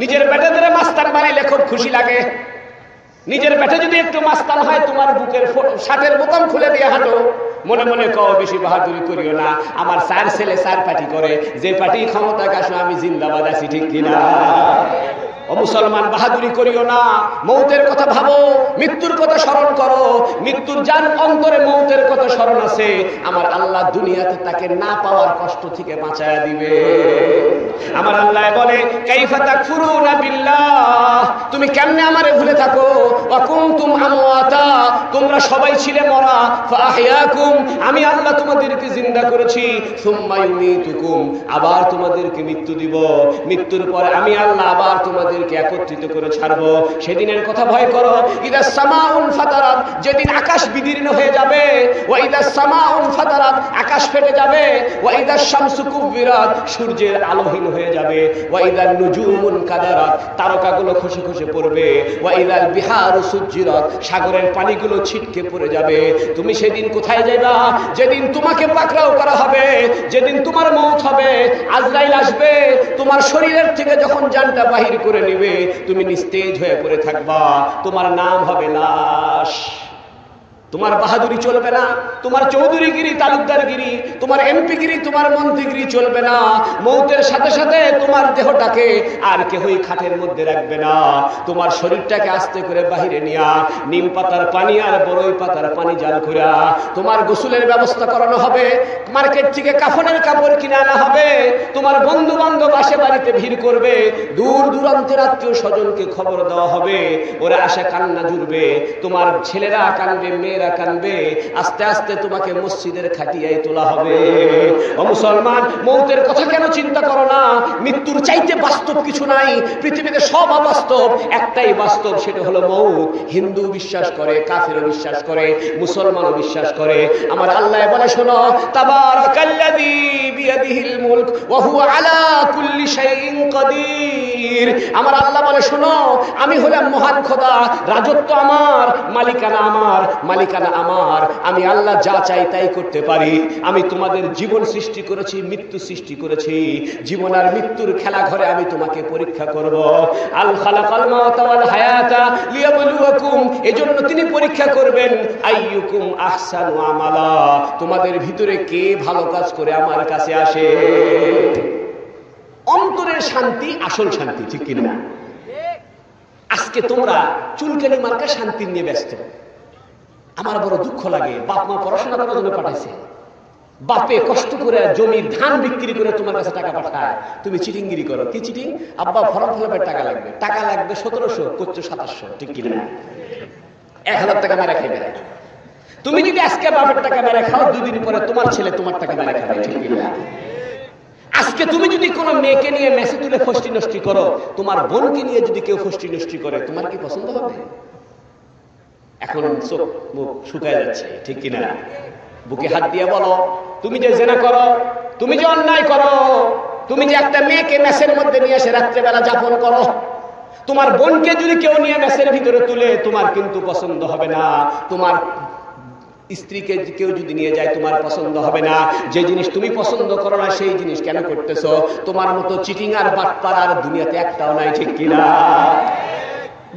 নিজের পেটে ধরে মাস্তান বানাইলে খুব খুশি লাগে। নিজের পেটে যদি একটু মাস্তান হয়, তোমার বুকের শার্টের বোতাম খুলে দিয়ে হাঁটো, মনে মনে কও বেশি বাহাদুরি করিও না। আমার 4 ছেলে 4 পার্টি করে, যে পার্টি ক্ষমতা কাশো আমি জিন্দাবাদ আছি, ঠিক কিনা? ও মুসলমান, বাহাদুরি করিও না, মৌতের কথা ভাবো, মৃত্যুর কথা স্মরণ করো। মৃত্যুর যার অন্তরে মৌতের কথা স্মরণ আছে, আমার আল্লাহ দুনিয়াতে তাকে না পাওয়ার কষ্ট থেকে বাঁচায়া দিবে। আমার আল্লাহ বলে, কাইফা তাকফুরুনা বিল্লাহ, তুমি কেমনে আমারে ভুলে থাকো? ওয়া কুনতুম আমওয়াতা, তোমরা সবাই ছিলে মরা, ফাআহইয়াকুম, আমি আল্লাহ তোমাদেরকে জিন্দা করেছি, সুম্মা ইউমীতুকুম, আবার তোমাদেরকে মৃত্যু দিব, মৃত্যুর পরে আমি আল্লাহ আবার তোমাদের একত্রিত করে ছাড়বো। সেদিনের কথা ভয় করো। ইদা সামাউন ফাতারাত, যেদিন আকাশ বিদীর্ণ হয়ে যাবে। ওয়া ইদা সামাউন ফাতারাত, আকাশ ফেটে যাবে। ওয়া ইদা শামসু কুবিরাত, সূর্যের আলোহীন হয়ে যাবে। ওয়া ইদা নুজুমুন কাদারাত, তারকাগুলো খসে খসে পড়বে। ওয়া ইদাল বিহারু সুজ্জিরাত, সাগরের পানিগুলো ছিটকে পড়ে যাবে। তুমি সেদিন কোথায় যাইবা? যেদিন তোমাকে পাকড়াও করা হবে, যেদিন তোমার মওত হবে, আজরাইল আসবে, তোমার শরীরের থেকে যখন জানটা বাহির করে নিবে, তুমি নিস্তেজ হয়ে পড়ে থাকবা, তোমার নাম হবে লাশ। তোমার বাহাদুরি চলবে না, তোমার চৌধুরীগিরি, তালুকদারগিরি, তোমার এমপিগিরি, তোমার মন্ত্রীগিরি চলবে না। মৌতের সাথে সাথে তোমার দেহটাকে আর কেহই খাটের মধ্যে রাখবে না। তোমার শরীরটাকে আস্তে করে বাহিরে নিয়া নিম পাতার পানি আর বড়ই পাতার পানি জাল করে তোমার গোসলের ব্যবস্থা করানো হবে। মার্কেট থেকে কাফনের কাপড় কিনে আনা হবে। তোমার বন্ধু বান্ধব আসে বাড়িতে ভিড় করবে। দূর দূরান্তের আত্মীয় স্বজনকে খবর দেওয়া হবে, ওরা আসে কান্না জুড়বে। তোমার ছেলেরা কানবে, মেয়েরা কানবে। আস্তে আস্তে তোমাকে মসজিদের খাটিয়ায় তোলা হবে। ও মুসলমান, মৌতের কথা কেন চিন্তা করো না? মৃত্যুর চাইতে বাস্তব কিছু নাই পৃথিবীতে, সব অবাস্তব, একটাই বাস্তব, সেটা হলো মৌত। হিন্দু বিশ্বাস করে, কাফেরও বিশ্বাস করে, মুসলমানও বিশ্বাস করে। আমার আল্লাহ বলে, শোনো, তাবারাকাল্লাযী বিয়াদিহিল মুলক ওয়া হুয়া আলা কুল্লি শাইইন কাদির। আমার আল্লাহ বলে, শোনো, আমি হলাম মহান খোদা, রাজত্ব আমার, মালিকানা আমার, মালিকানা আমার। আমি আল্লাহ যা চাই তাই করতে পারি। আমি তোমাদের জীবন সৃষ্টি করেছি, মৃত্যু সৃষ্টি করেছি। জীবন আর মৃত্যুর খেলা ঘরে আমি তোমাকে পরীক্ষা করব। আল খালাকাল মাউতা ওয়াল হায়াতা লিয়াবলুয়াকুম, এজন্য তিনি পরীক্ষা করবেন, আইয়ুকুম আহসানু আমালা, তোমাদের ভিতরে কে ভালো কাজ করে আমার কাছে আসে। অন্তরের শান্তি আসল শান্তি, ঠিক কিনা? আজকে তোমরা চুলকানি মার্কা শান্তি নিয়ে ব্যস্ত। আমার বড় দুঃখ লাগে, বাপ মা পড়াশোনা করার জন্য পাঠাইছে, বাপে কষ্ট করে জমির ধান বিক্রি করে তোমার কাছে টাকা পাঠায়, তুমি চিটিংগিরি করো। কি চিটিং? আব্বা ফর্ম ফিলাপের টাকা লাগবে, টাকা লাগবে 1700, করছো 2700, ঠিক কিনা? 1000 টাকা মেরে খাইবে। তুমি যদি আজকে বাপের টাকা মেরে খাও, 2 দিন পরে তোমার ছেলে তোমার টাকা মেরে খাবে, ঠিক কিনা? আজকে তুমি যদি কোনো মেয়েকে নিয়ে মেসে তুলে ফষ্টি নষ্টি করো, তোমার বোনকে নিয়ে যদি কেউ ফষ্টি নষ্টি করে, তোমার কি পছন্দ হবে? এখন চোখ মুখ শুকায় যাচ্ছে, ঠিক কিনা? বুকে হাত দিয়ে বলো, তুমি যে জেনা করো, তুমি যে অন্যায় করো, তুমি যে একটা মেয়েকে মেসের মধ্যে নিয়ে এসে রাত্রেবেলা যাপন করো, তোমার বোনকে যদি কেউ নিয়ে মেসের ভিতরে তুলে, তোমার কিন্তু পছন্দ হবে না। তোমার স্ত্রীকে কেউ যদি নিয়ে যায়, তোমার পছন্দ হবে না। যে জিনিস তুমি পছন্দ করো না, সেই জিনিস কেন করতেছো? তোমার মতো চিটিং আর বাটপার আর দুনিয়াতে একটাও নাই, ঠিক কিনা?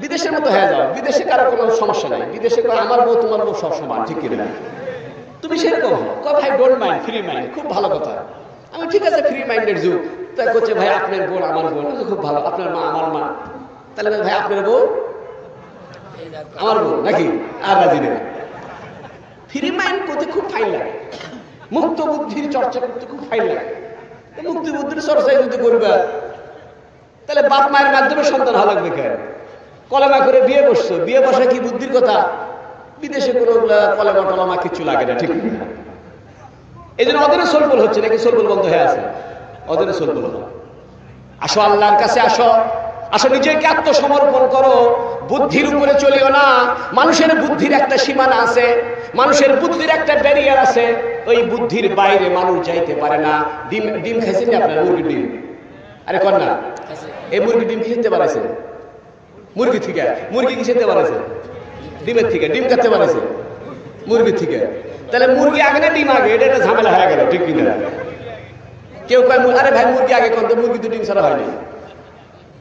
বিদেশের মতো হয়ে যাও, বিদেশে কারো কোনো সমস্যা নাই। বিদেশে আমার বউ তোমার বউ সব সমান, ঠিক কিনা? তুমি সেরকম ভাই, ডোন্ট মাইন্ড, ফ্রি মাইন্ড, খুব ভালো কথা। আমি ঠিক আছে, ফ্রি মাইন্ডের যুগ। তাই করছে ভাই আপনার বোন আমার বোন, খুব ভালো। আপনার মা আমার মা, তাহলে ভাই আপনার বউ আমার বউ নাকি? আর রাজি নেই। ফ্রি মাইন্ড করতে খুব ফাইন লাগে, মুক্ত বুদ্ধির চর্চা করতে খুব ফাইন লাগে। মুক্তি বুদ্ধির চর্চা যদি করবে, তাহলে বাপ মায়ের মাধ্যমে সন্তান হওয়া লাগবে কেন? কলেমা করে বিয়ে বসছো, বিয়ে বসা কি বুদ্ধির কথা? বিদেশে কোনো কলেমা টলেমা কিছু লাগে না, ঠিক না? এই জন্য ওদের সোলবল হচ্ছে নাকি, সোলবল বন্ধ হয়ে আছে, ওদের সোলবল। আসো আল্লাহর কাছে, আসো, আসো নিজেকে আত্মসমর্পণ করো। বুদ্ধির উপরে চলিও না। মানুষের বুদ্ধির একটা সীমানা আছে, মানুষের বুদ্ধির একটা ব্যারিয়ার আছে। ওই বুদ্ধির বাইরে মানুষ যাইতে পারে না। ডিম ডিম খাইছেন না আপনার? মুরগির ডিম, আরে কর না, এই মুরগির ডিম খেতে পারেছে? মুরগি থেকে মুরগি কি খেতে পারেছে? ডিমের থেকে ডিম খেতে পারেছে মুরগির থেকে। তাহলে মুরগি আগে না ডিম আগে? এটা একটা ঝামেলা হয়ে গেল, ঠিক কিনা? কেউ কয় আরে ভাই মুরগি আগে, কোন মুরগি তো ডিম ছাড়া হয়নি।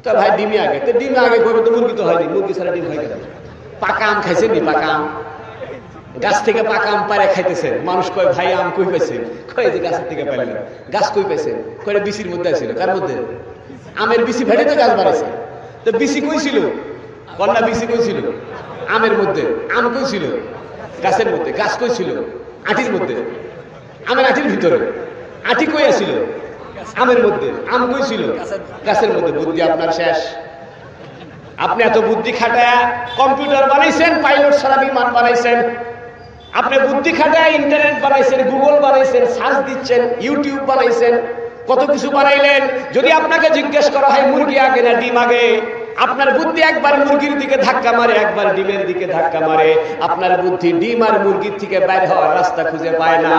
তো ভাই ডিমই আগে, তো ডিম আগে করবে তো মুরগি তো হয়নি, মুরগি ছাড়া ডিম হয়ে গেল। পাকা আম খাইছেন নি? পাকা আম, গাছ থেকে পাকা আম পারে খাইতেছেন। মানুষ কয় ভাই আম কই পাইছেন? কয় যে গাছের থেকে পাইলেন। গাছ কই পাইছেন? কয় বিচির মধ্যে আছিল। কার মধ্যে? আমের বিচি ফেটে তো গাছ বাড়াইছে। তো বিচি কই ছিল? কন্যা বিচি কই ছিল? আমের মধ্যে। আম কই ছিল? গাছের মধ্যে। গাছ কই ছিল? আটির মধ্যে। আমের আটির ভিতরে। আটি কই আছিল? আমের মধ্যে। আম কই ছিল? গাছের মধ্যে। বুদ্ধি আপনার শেষ। আপনি এত বুদ্ধি খাটায় কম্পিউটার বানাইছেন, পাইলট ছাড়া বিমান বানাইছেন। আপনি বুদ্ধি খাটায় ইন্টারনেট বানাইছেন, গুগল বানাইছেন, সার্চ দিচ্ছেন, ইউটিউব বানাইছেন, কত কিছু বানাইলেন। যদি আপনাকে জিজ্ঞেস করা হয় মুরগি আগে না ডিম আগে, আপনার বুদ্ধি একবার মুরগির দিকে ধাক্কা মারে, একবার ডিমের দিকে ধাক্কা মারে। আপনার বুদ্ধি ডিম আর মুরগির থেকে বাইরে হওয়ার রাস্তা খুঁজে পায় না।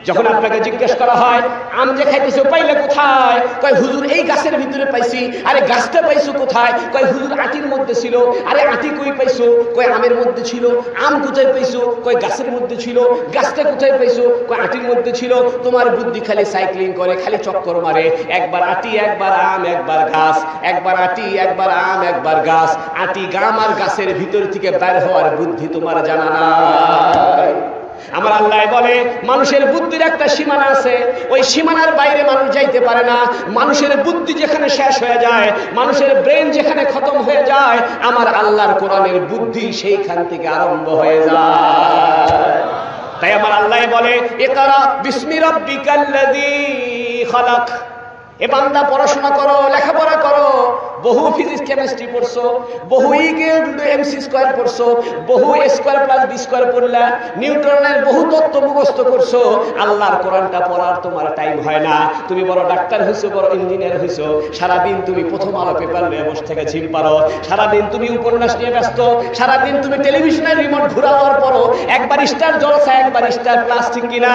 যখন আপনাকে জিজ্ঞেস করা হয় আম যে খাইতেছো পাইলে কোথায়? কয় হুজুর এই গাছের ভিতরে পাইছি। আরে গাছটা পাইছো কোথায়? কয় হুজুর আটির মধ্যে ছিল। আরে আটি কই পাইছো? কয় আমের মধ্যে ছিল। আম কোথায় পাইছো? কয় গাছের মধ্যে ছিল। গাছটা কোথায় পাইছো? কয় আটির মধ্যে ছিল। তোমার বুদ্ধি খালি সাইক্লিং করে, খালি চক্কর মারে। একবার আটি, একবার আম, একবার গাছ, একবার আটি, একবার আম, একবার গাছ। আটি, গাম আর গাছের ভিতর থেকে বের হওয়ার বুদ্ধি তোমার জানা নাই। আমার আল্লাহ বলে মানুষের বুদ্ধির একটা সীমানা আছে, ওই সীমানার বাইরে মানুষ যাইতে পারে না। মানুষের বুদ্ধি যেখানে শেষ হয়ে যায়, মানুষের ব্রেন যেখানে খতম হয়ে যায়, আমার আল্লাহর কোরআনের বুদ্ধি সেইখান থেকে আরম্ভ হয়ে যায়। তাই আমার আল্লাহ বলে ইকরা বিসমি রাব্বিকাল্লাযী খালাক। এ বান্দা পড়াশোনা করো, লেখাপড়া করো। বহু ফিজিক্স কেমিস্ট্রি পড়ছো, বহু এমসি স্কয়ার পড়ছো, বহু এ স্কয়ার প্লাস বি স্কয়ার পড়লা, নিউটনের বহু তত্ত্ব মুখস্থ করছো। আল্লাহর কোরআনটা পড়ার তোমার টাইম হয় না। তুমি বড় ডাক্তার হইছো, বড় ইঞ্জিনিয়ার হইছো, সারাদিন তুমি প্রথম আলো পেপার নিয়ে বসে থেকে ঝিম পারো, সারাদিন তুমি উপন্যাস নিয়ে ব্যস্ত, সারাদিন তুমি টেলিভিশনের রিমোট ঘুরাবার পরও একবার স্টার জলসা, একবার স্টার প্লাস, ঠিক কিনা?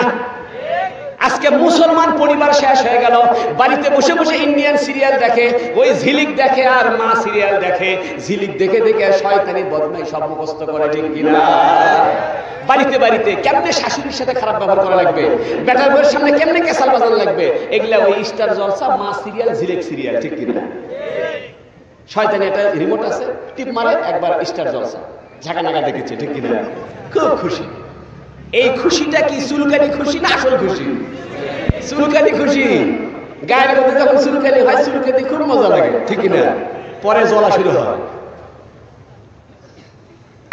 আজকে মুসলমান পরিবার শেষ হয়ে গেল, বাড়িতে বসে বসে ইন্ডিয়ান সিরিয়াল দেখে, ওই ঝিলিক দেখে আর মা সিরিয়াল দেখে। ঝিলিক দেখে দেখে শয়তানি বদমাই সব মুখস্থ করে, ঠিক কিনা? বাড়িতে বাড়িতে কেমনে শাশুড়ির সাথে খারাপ ব্যবহার করা লাগবে, বেটার বউয়ের সামনে কেমনে কেসাল বাজানো লাগবে, এগুলা ওই স্টার জলসা, মা সিরিয়াল, ঝিলিক সিরিয়াল, ঠিক কিনা? শয়তানি একটা রিমোট আছে, টিপ মারে, একবার স্টার জলসা ঝাঁকা নাকা দেখেছে, ঠিক কিনা? খুব খুশি। এই খুশিটা কি চুলকানি খুশি না আসল খুশি? চুলকানি খুশি। গায়ের মধ্যে যখন চুলকানি হয়, চুলকানি খুব মজা লাগে, ঠিক কিনা? পরে জ্বলা শুরু হয়।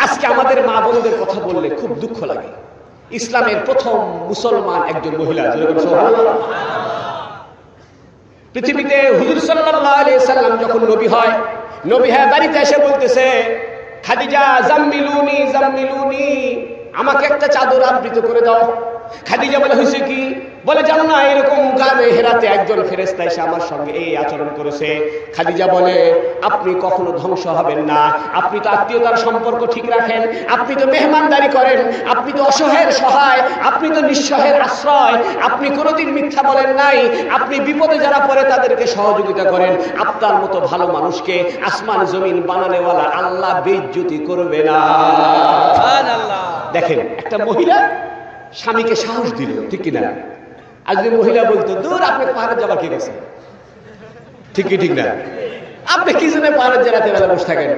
আজকে আমাদের মা বোনদের কথা বললে খুব দুঃখ লাগে। ইসলামের প্রথম মুসলমান একজন মহিলা, পৃথিবীতে হুজুর সাল্লাল্লাহু আলাইহি সাল্লাম যখন নবী হয়, নবী হ্যাঁ বাড়িতে এসে বলতেছে খাদিজা জাম্মিলুনি জাম্মিলুনি, আমাকে একটা চাদর আবৃত করে দাও। খাদিজা বলে হয়েছে কি? বলে জানো না এরকম গানে হেরাতে একজন ফেরেশতা এসে আমার সঙ্গে এই আচরণ করেছে। খাদিজা বলে আপনি কখনো ধ্বংস হবেন না, আপনি তো আত্মীয়তার সম্পর্ক ঠিক রাখেন, আপনি তো মেহমানদারি করেন, আপনি তো অসহায়ের সহায়, আপনি তো নিঃসহায়ের আশ্রয়, আপনি কোনোদিন মিথ্যা বলেন নাই, আপনি বিপদে যারা পড়ে তাদেরকে সহযোগিতা করেন। আপনার মতো ভালো মানুষকে আসমান জমিন বানানেওয়ালা আল্লাহ বেইজ্জতি করবে না। দেখেন একটা মহিলা স্বামীকে সাহস দিল, ঠিক কিনা? আর যদি মহিলা বলতো দূর আপনি পাহাড়ে যাবার কি গেছেন, ঠিক কি ঠিক না? আপনি কি জন্য পাহাড়ে জেলাতে বেলা বসে থাকেন,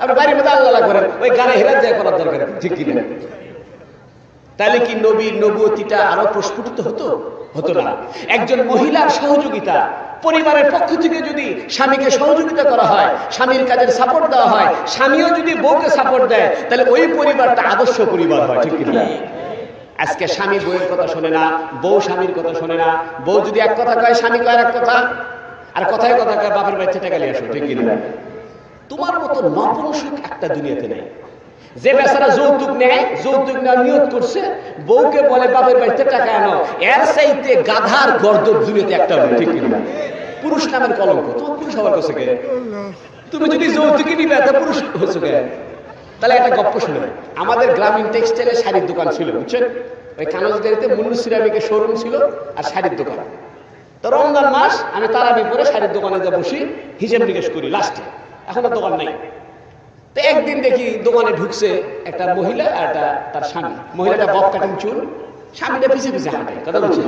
আপনি বাড়ির মধ্যে আল্লাহ করেন, ওই গানে হেরাত যায় করার দরকার, ঠিক কিনা? তাহলে কি নবীর নবুয়তিটা আরো প্রস্ফুটিত হতো? হতো না। একজন মহিলার সহযোগিতা পরিবারের পক্ষ থেকে যদি স্বামীকে সহযোগিতা করা হয়, স্বামীর কাজের সাপোর্ট দেওয়া হয়, স্বামীও যদি বউকে সাপোর্ট দেয়, তাহলে ওই পরিবারটা আদর্শ পরিবার হয়, ঠিক কিনা? আজকে স্বামী বউয়ের কথা শোনে না, বউ স্বামীর কথা শোনে না। বউ যদি এক কথা কয় স্বামী কয় এক কথা, আর কথায় কথা কয় বাপের বাচ্চা টাকা নিয়ে আসো, ঠিক কিনা? তোমার মতো নপুংসক একটা দুনিয়াতে নেই। যে বেচারা যৌতুক নেয়, যৌতুক নেওয়ার নিয়ত করছে, বউকে বলে বাপের বাড়িতে টাকা আনো, এর চাইতে গাধার গর্দব দুনিয়াতে একটা হবে, ঠিক কিনা? পুরুষ নামের কলঙ্ক। তোমার পুরুষ হওয়ার কাছে কে? তুমি যদি যৌতুকি নিবে তা পুরুষ হচ্ছে কে? তাহলে একটা গপ্প শুনে, আমাদের গ্রামীণ টেক্সটাইলের শাড়ির দোকান ছিল, বুঝছেন? ওই কানজগাড়িতে মুন্নু সিরামিকের শোরুম ছিল আর শাড়ির দোকান। তো রমজান মাস আমি তারাবি পরে শাড়ির দোকানে যা বসি, হিসেব নিকেশ করি লাস্টে, এখন আর দোকান নাই। তো একদিন দেখি দোকানে ঢুকছে একটা মহিলা আর একটা তার স্বামী। মহিলাটা বব কাটিং চুল, স্বামীটা পিছিয়ে পিছিয়ে হাঁটে, কথা বলছে।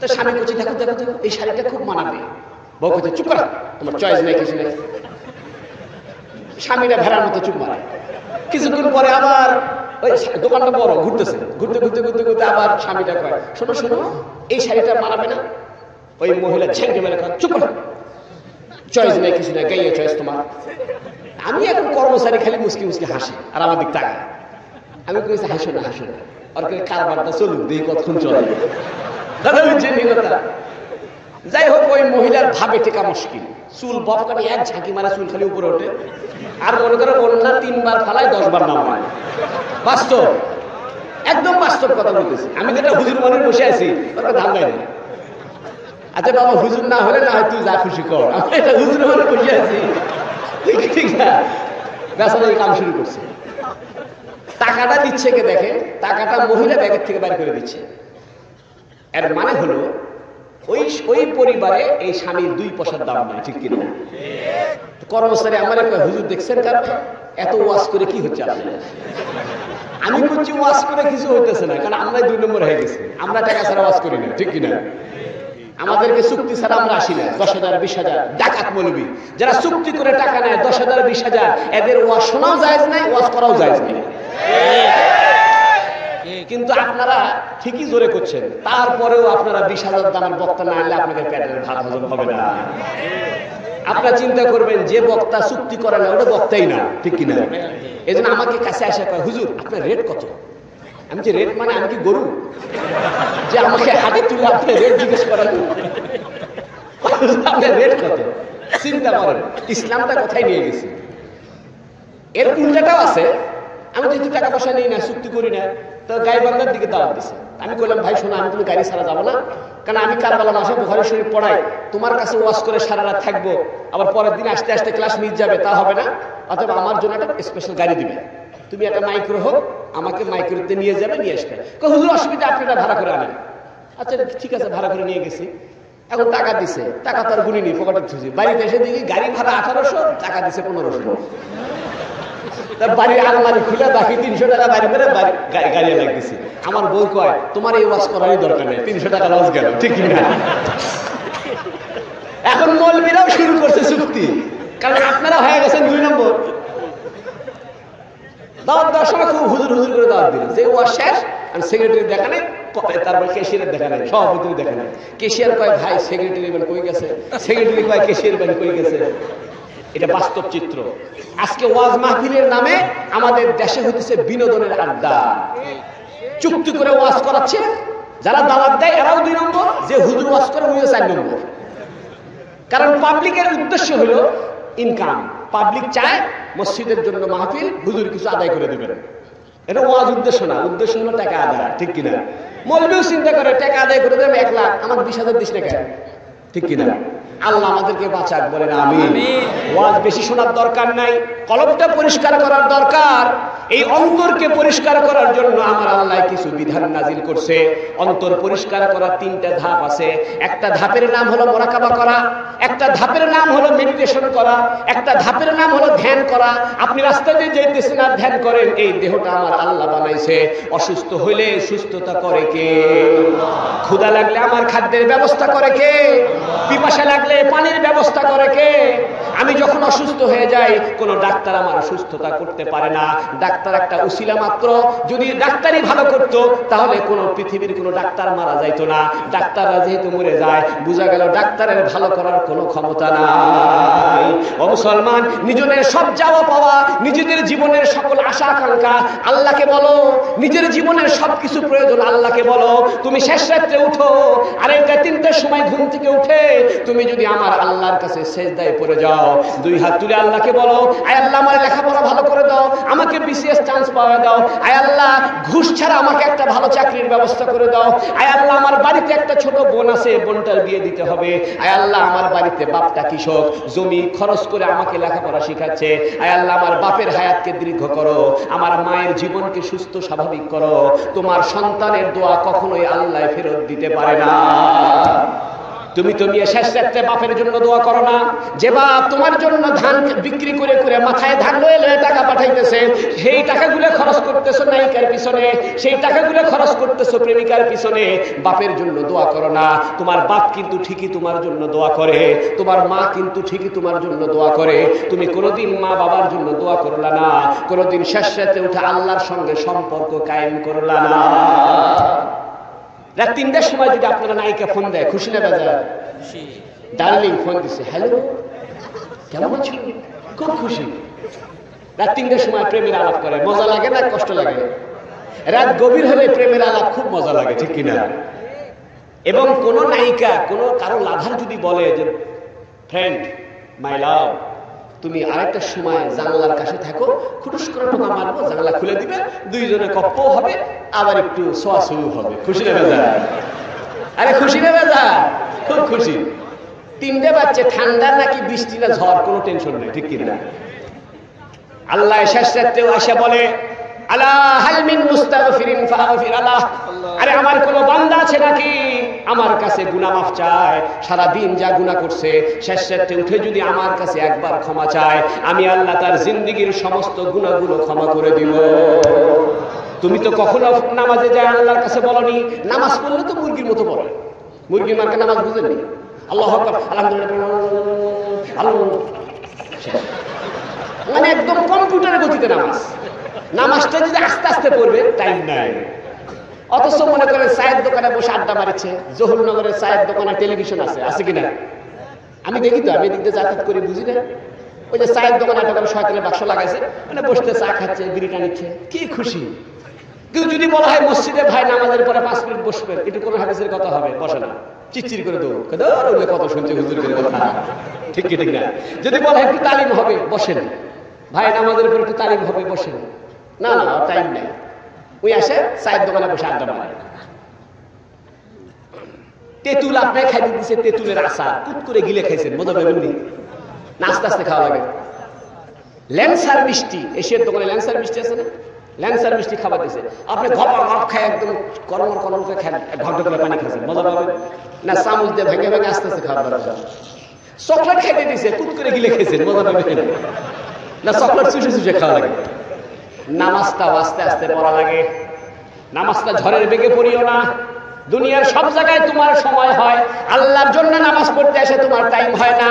তো স্বামী বলছে দেখো দেখো দেখো এই শাড়িটা খুব মানাবে। বউ বলছে চুপ করা, তোমার চয়েস নেই, কিছু নেই। স্বামীরা ভেড়ার মতো চুপ মারে। কিছুক্ষণ পরে আবার ওই দোকানটা বড়, ঘুরতেছে, ঘুরতে ঘুরতে ঘুরতে ঘুরতে আবার স্বামীটা কয় শোনো শোনো এই শাড়িটা মানাবে না। ওই মহিলা ঝেঁকে মেরে কয় চুপ করা, চয়েস নেই, কিছু নেই, গাইয়ে চয়েস তোমার। আমি এখন কর্মচারী খালি মুসকি মুসকি হাসি আর আমার দিক তাকায়। আমি কইছি হাসো না হাসো না, আর কারবারটা চলুক, দেখি কতক্ষণ চলে। দাদা বুঝছেন কথা? যাই হোক, ওই মহিলার ভাবে টেকা মুশকিল। চুল বব কাটে এক ঝাঁকি মারা চুল খালি উপরে ওঠে, আর মনে করো অন্যা 3 বার ফালায় 10 বার নামায়। বাস্তব, একদম বাস্তব কথা বলতেছি। আমি যেটা হুজুর মনে বসে আছি ওটা ধান দেয় না। আচ্ছা বাবা হুজুর না হলে না হয় তুই যা খুশি কর, আমি এটা হুজুর মনে বসে আছি, ঠিক না? বেচারা এই কাম শুরু করছে। টাকাটা দিচ্ছে কে দেখে, টাকাটা মহিলা ব্যাগের থেকে বাইর করে দিচ্ছে। এর মানে হলো ওই পরিবারে এই স্বামীর 2 পয়সার দাম নাই, ঠিক কিনা? কর্মচারী আমার হুজুর দেখছেন কারণ এত ওয়াজ করে কি হচ্ছে আপনার? আমি বলছি ওয়াজ করে কিছু হইতেছে না, কারণ আমরা 2 নম্বর হয়ে গেছি। আমরা টাকা ছাড়া ওয়াজ করি না, ঠিক কিনা? আমাদেরকে চুক্তি ছাড়া আমরা আসি না। 10,000 20,000 ডাকাত মৌলবি যারা চুক্তি করে টাকা নেয় 10,000 20,000, এদের ওয়াজ শোনাও জায়েজ নাই, ওয়াজ করাও জায়েজ নাই। কিন্তু আপনারা ঠিকই জোরে করছেন, তারপরেও আপনারা 20,000 দামের বক্তা না আনলে আপনাদের পেটের ভাত হজম হবে না। আপনারা চিন্তা করবেন যে বক্তা চুক্তি করে না ওটা বক্তাই না, ঠিক কিনা? এই জন্য আমাকে কাছে আসে কয় হুজুর আপনার রেট কত? আমি যে রেট মানে আমি কি গরু যে আমাকে হাতে তুলে আপনি রেট জিজ্ঞেস করেন? আপনার রেট কত? চিন্তা করেন ইসলামটা কোথায় নিয়ে গেছি। এর উল্টাটাও আছে। আমি যেহেতু টাকা পয়সা নিই না, চুক্তি করি না, তো গাইবান্ধার দিকে দাওয়াত দিছে। আমি বললাম ভাই শোনো, আমি তুমি গাড়ি ছাড়া যাবো না, কারণ আমি কারবালা মাসে বুখারী শরীফ পড়াই, তোমার কাছে ওয়াজ করে সারা রাত থাকবো, আবার পরের দিন আসতে আসতে ক্লাস মিস যাবে, তা হবে না। অথবা আমার জন্য একটা স্পেশাল গাড়ি দিবে, তুমি একটা মাইক্রো হোক আমাকে মাইক্রোতে নিয়ে যাবে, নিয়ে আসবে। হুজুর অসুবিধা, আপনি এটা ভাড়া করে আনেন। আচ্ছা ঠিক আছে, ভাড়া করে নিয়ে গেছি। এখন টাকা দিছে, টাকা তার গুনি নি, পকেটে থুছি। বাড়িতে এসে দেখি গাড়ি ভাড়া 1800, টাকা দিছে 1500। বাড়ির আলমারি খুলে বাকি 300 টাকা বাড়ি করে গাড়ি লাগতেছি। আমার বউ কয় তোমার এই ওয়াজ করারই দরকার নেই, 300 টাকা লস গেল, ঠিক না? এখন মৌলবীরাও শুরু করছে চুক্তি, কারণ আপনারা হয়ে গেছেন 2 নম্বর। দাওয়াত দেওয়ার সময় খুব হুজুর হুজুর করে দাওয়াত দিল, যে ওয়াজ শেষ আর সেক্রেটারি দেখা নেই, তারপর ক্যাশিয়ারের দেখা নেই, সভাপতি দেখা নেই। ক্যাশিয়ার কয় ভাই সেক্রেটারি ব্যান কই গেছে, সেক্রেটারি কয় ক্যাশিয়ার ব্যান কই গেছে। এটা বাস্তব চিত্র। আজকে ওয়াজ মাহফিলের নামে আমাদের দেশে হইতেছে বিনোদনের আড্ডা। চুক্তি করে ওয়াজ করাচ্ছে, যারা দাওয়াত দেয় এরাও 2 নম্বর, যে হুজুর ওয়াজ করে উনিও 4 নম্বর। কারণ পাবলিকের উদ্দেশ্য হলো ইনকাম। পাবলিক চায় মসজিদের জন্য মাহফিল, হুজুর কিছু আদায় করে দেবেন। এটা ওয়াজ উদ্দেশ্য না, উদ্দেশ্য হলো টাকা আদায়, ঠিক কিনা? মৌলবীও চিন্তা করে টাকা আদায় করে দেবে 1 লাখ, আমার 20,000 দিস না কেন, ঠিক কিনা? আল্লাহ আমাদেরকে বাঁচাক, বলেন আমিন। ওয়াজ বেশি শোনার দরকার নাই, কলবটা পরিষ্কার করার দরকার। এই অন্তরকে পরিষ্কার করার জন্য আমার আল্লাহ কিছু বিধান নাজিল করছে। অন্তর পরিষ্কার করার 3টা ধাপ আছে। একটা ধাপের নাম হলো মুরাকাবা করা, একটা ধাপের নাম হলো মেডিটেশন করা, একটা ধাপের নাম হলো ধ্যান করা। আপনি রাস্তা দিয়ে যাইতেছেন আর ধ্যান করেন, এই দেহটা আমার আল্লাহ বানাইছে। অসুস্থ হইলে সুস্থতা করে কে? ক্ষুধা লাগলে আমার খাদ্যের ব্যবস্থা করে কে? পিপাসা লাগলে পানির ব্যবস্থা করে কে? আমি যখন অসুস্থ হয়ে যাই, কোন ডাক্তার আমার সুস্থতা করতে পারে না। ডাক্তার একটা উসিলা মাত্র। যদি ডাক্তারই ভালো করত, তাহলে কোন পৃথিবীর কোন ডাক্তার মারা যাইতো না। ডাক্তাররা যেহেতু মরে যায়, বোঝা গেল ডাক্তারের ভালো করার কোনো ক্ষমতা নাই। ও মুসলমান, নিজেদের সব যাওয়া পাওয়া, নিজেদের জীবনের সকল আশা আকাঙ্ক্ষা আল্লাহকে বলো। নিজের জীবনের সবকিছু প্রয়োজন আল্লাহকে বলো। তুমি শেষ রাত্রে উঠো, আর এটা 3টার সময় ঘুম থেকে উঠে তুমি যদি আমার আল্লাহর কাছে সেজদায় পড়ে যাও, 2 হাত তুলে আল্লাহকে বলো, আয় আল্লাহ আমার লেখাপড়া ভালো করে দাও, আমাকে বিসিএস চান্স পাওয়া দাও। আয় আল্লাহ ঘুষ ছাড়া আমাকে একটা ভালো চাকরির ব্যবস্থা করে দাও। আয় আল্লাহ আমার বাড়িতে একটা ছোট বোন আছে, বোনটার বিয়ে দিতে হবে। আয় আল্লাহ আমার বাড়িতে বাপটা কৃষক, জমি খরচ করে আমাকে লেখাপড়া শিখাচ্ছে। আয় আল্লাহ আমার বাপের হায়াতকে দীর্ঘ করো, আমার মায়ের জীবনকে সুস্থ স্বাভাবিক করো। তোমার সন্তানের দোয়া কখনোই আল্লাহ ফেরত দিতে পারে না। তুমি তো নিয়ে শেষ রাত্রে বাপের জন্য দোয়া করো না? যে বাপ তোমার জন্য ধান বিক্রি করে করে মাথায় ধান লয়ে লয়ে টাকা পাঠাইতেছে, সেই টাকাগুলো খরচ করতেছো নায়িকার পিছনে, সেই টাকাগুলো খরচ করতেছো প্রেমিকার পিছনে। বাপের জন্য দোয়া করো না? তোমার বাপ কিন্তু ঠিকই তোমার জন্য দোয়া করে, তোমার মা কিন্তু ঠিকই তোমার জন্য দোয়া করে। তুমি কোনোদিন মা বাবার জন্য দোয়া করলা না, কোনোদিন শেষ রাতে উঠে আল্লাহর সঙ্গে সম্পর্ক কায়েম করলা না। রাত 3টার সময় যদি আপনারা নায়িকা ফোন দেয়, খুশি না বেজার? ডার্লিং ফোন দিছে, হ্যালো কেমন আছো? খুব খুশি। রাত 3টার সময় প্রেমের আলাপ করে, মজা লাগে না কষ্ট লাগে? রাত গভীর হলে প্রেমের আলাপ খুব মজা লাগে, ঠিক কিনা? এবং কোন নায়িকা কোন কারো লাভার যদি বলে যে ফ্রেন্ড মাই লাভ, তুমি আরেকটা সময় জানলার কাছে থাকো, খুটুস করে টোকা মারবো, জানলা খুলে দিবে, 2 জনে কপ্প হবে, আবার একটু ছোঁয়াছুঁই হবে। খুশি না বেজা? আরে খুশি না বেজা? খুব খুশি। 3টে বাচ্চা, ঠান্ডা নাকি বৃষ্টি না ঝড়, কোনো টেনশন নেই, ঠিক কিনা? আল্লাহ শেষ রাত্রেও আসে বলে, আলা হাল মিন মুস্তাগফিরিন ফাগফির আলাহ। আরে আমার কোন বান্দা আছে নাকি আমার কাছে গুনাহ মাফ চায়? সারা দিন যা গুনাহ করছে, শেষ রাতে উঠে যদি আমার কাছে একবার ক্ষমা চায়, আমি আল্লাহ তার জিন্দেগীর সমস্ত গুনাহগুলো ক্ষমা করে দিব। তুমি তো কখনো নামাজে যায় আল্লাহর কাছে বলনি, নামাজ পড়লে তো মুরগির মতো পড়ে। মুরগির মার্কা নামাজ বুঝেননি? আল্লাহু আকবার, আলহামদুলিল্লাহ, মানে একদম কম্পিউটারের গতিতে নামাজ। নামাজটা যদি আস্তে আস্তে পড়বে, টাইম নাই। অথচ মনে করেন চায়ের দোকানে বসে আড্ডা মারিচ্ছে। জহুরনগরের চায়ের দোকানে টেলিভিশন আছে, আছে কিনা? আমি দেখি তো, আমি এদিক দিয়ে যাতায়াত করি, বুঝি না? ওই যে চায়ের দোকানে একটা করে সয়কেলের বাক্স লাগাইছে, মানে বসতে চা খাচ্ছে, বিড়িটা নিচ্ছে, কি খুশি। কেউ যদি বলা হয় মসজিদে ভাই নামাজের পরে 5 মিনিট বসবেন, এটা কোন হাদিসের কথা হবে? বসে না, চিৎচির করে দৌড় কত শুনছে হুজুরের কথা, ঠিক কি ঠিক না? যদি বলা হয় একটু তালিম হবে, বসেন। ভাই নামাজের পরে একটু তালিম হবে, বসেন। না না, টাইম নেই। ওই আসে চায়ের দোকানে বসে আড্ডা মারে। তেঁতুল আপনার খাইতে দিচ্ছে, তেঁতুলের আচার কুট করে গিলে খাইছেন, মজা পাবেন নি? না আস্তে আস্তে খাওয়া লাগে। ল্যান্সার মিষ্টি, এশিয়ার দোকানে ল্যান্সার মিষ্টি আছে না? ল্যান্সার মিষ্টি খাবার দিচ্ছে, আপনি ঘপা ঘপ খায় একদম কর্মর কর্ম করে খান, ঘট করে পানি খাচ্ছেন, মজা পাবেন না? চামচ দিয়ে ভেঙে ভেঙে আস্তে আস্তে খাওয়া দরকার। চকলেট খাইতে দিচ্ছে, কুট করে গিলে খেয়েছেন, মজা পাবেন না? চকলেট চুষে চুষে খাওয়া লাগে। নামাজটা আস্তে আস্তে পড়া লাগে। নামাজটা ঝড়ের বেগে পড়িও না। দুনিয়ার সব জায়গায় তোমার সময় হয়, আল্লাহর জন্য নামাজ পড়তে এসে তোমার টাইম হয় না।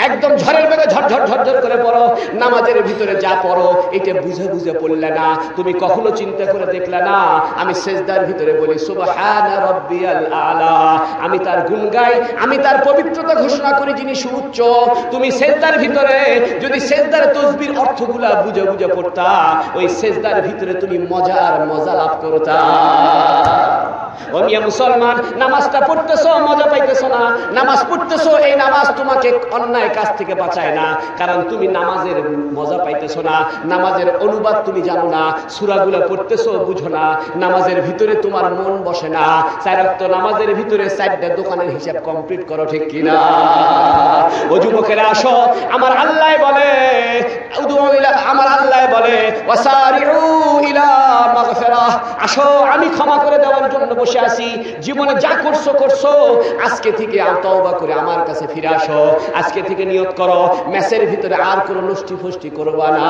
একদম ঝড়ের বেগে ঝরঝর ঝরঝর করে পড়ো। নামাজের ভিতরে যা পড়ো এটা বুঝে বুঝে পড়লে না। তুমি কখনো চিন্তা করে দেখলে না, আমি সেজদার ভিতরে বলি সুবহান রাব্বিয়াল আলা, আমি তার গুণ গাই, আমি তার পবিত্রতা ঘোষণা করি যিনি সুউচ্চ। তুমি সেজদার ভিতরে যদি সেজদার তাসবির অর্থগুলা বুঝে বুঝে পড়তা, ওই সেজদার ভিতরে তুমি মজা লাভ করতা। ও মিয়া মুসলমান, নামাজটা পড়তেছো, মজা পাইতেছো না। নামাজ পড়তেছো, এই নামাজ তোমাকে অন্যায় কাজ থেকে বাঁচায় না, কারণ তুমি নামাজের মজা পাইতেছো না, নামাজের অনুবাদ তুমি জানো না, সূরাগুলো পড়তেছো বুঝো না, নামাজের ভিতরে তোমার মন বসে না। 4 ওয়াক্ত নামাজের ভিতরে 4টা দোকানের হিসাব কমপ্লিট করো, ঠিক কিনা? ও যুবকেরা আসো, আমার আল্লাহ বলে, আমার আল্লাহ বলে ওয়াসারিউ ইলা মাগফিরাহ, আসো আমি ক্ষমা করে দেওয়ার জন্য বসে আছি। জীবনে যা করছো করছো, আজকে থেকে তওবা করে আমার কাছে ফিরে আসো। আজকে থেকে নিয়ত করো, ম্যাচের ভিতরে আর কোনো নষ্টি ফষ্টি করবা না।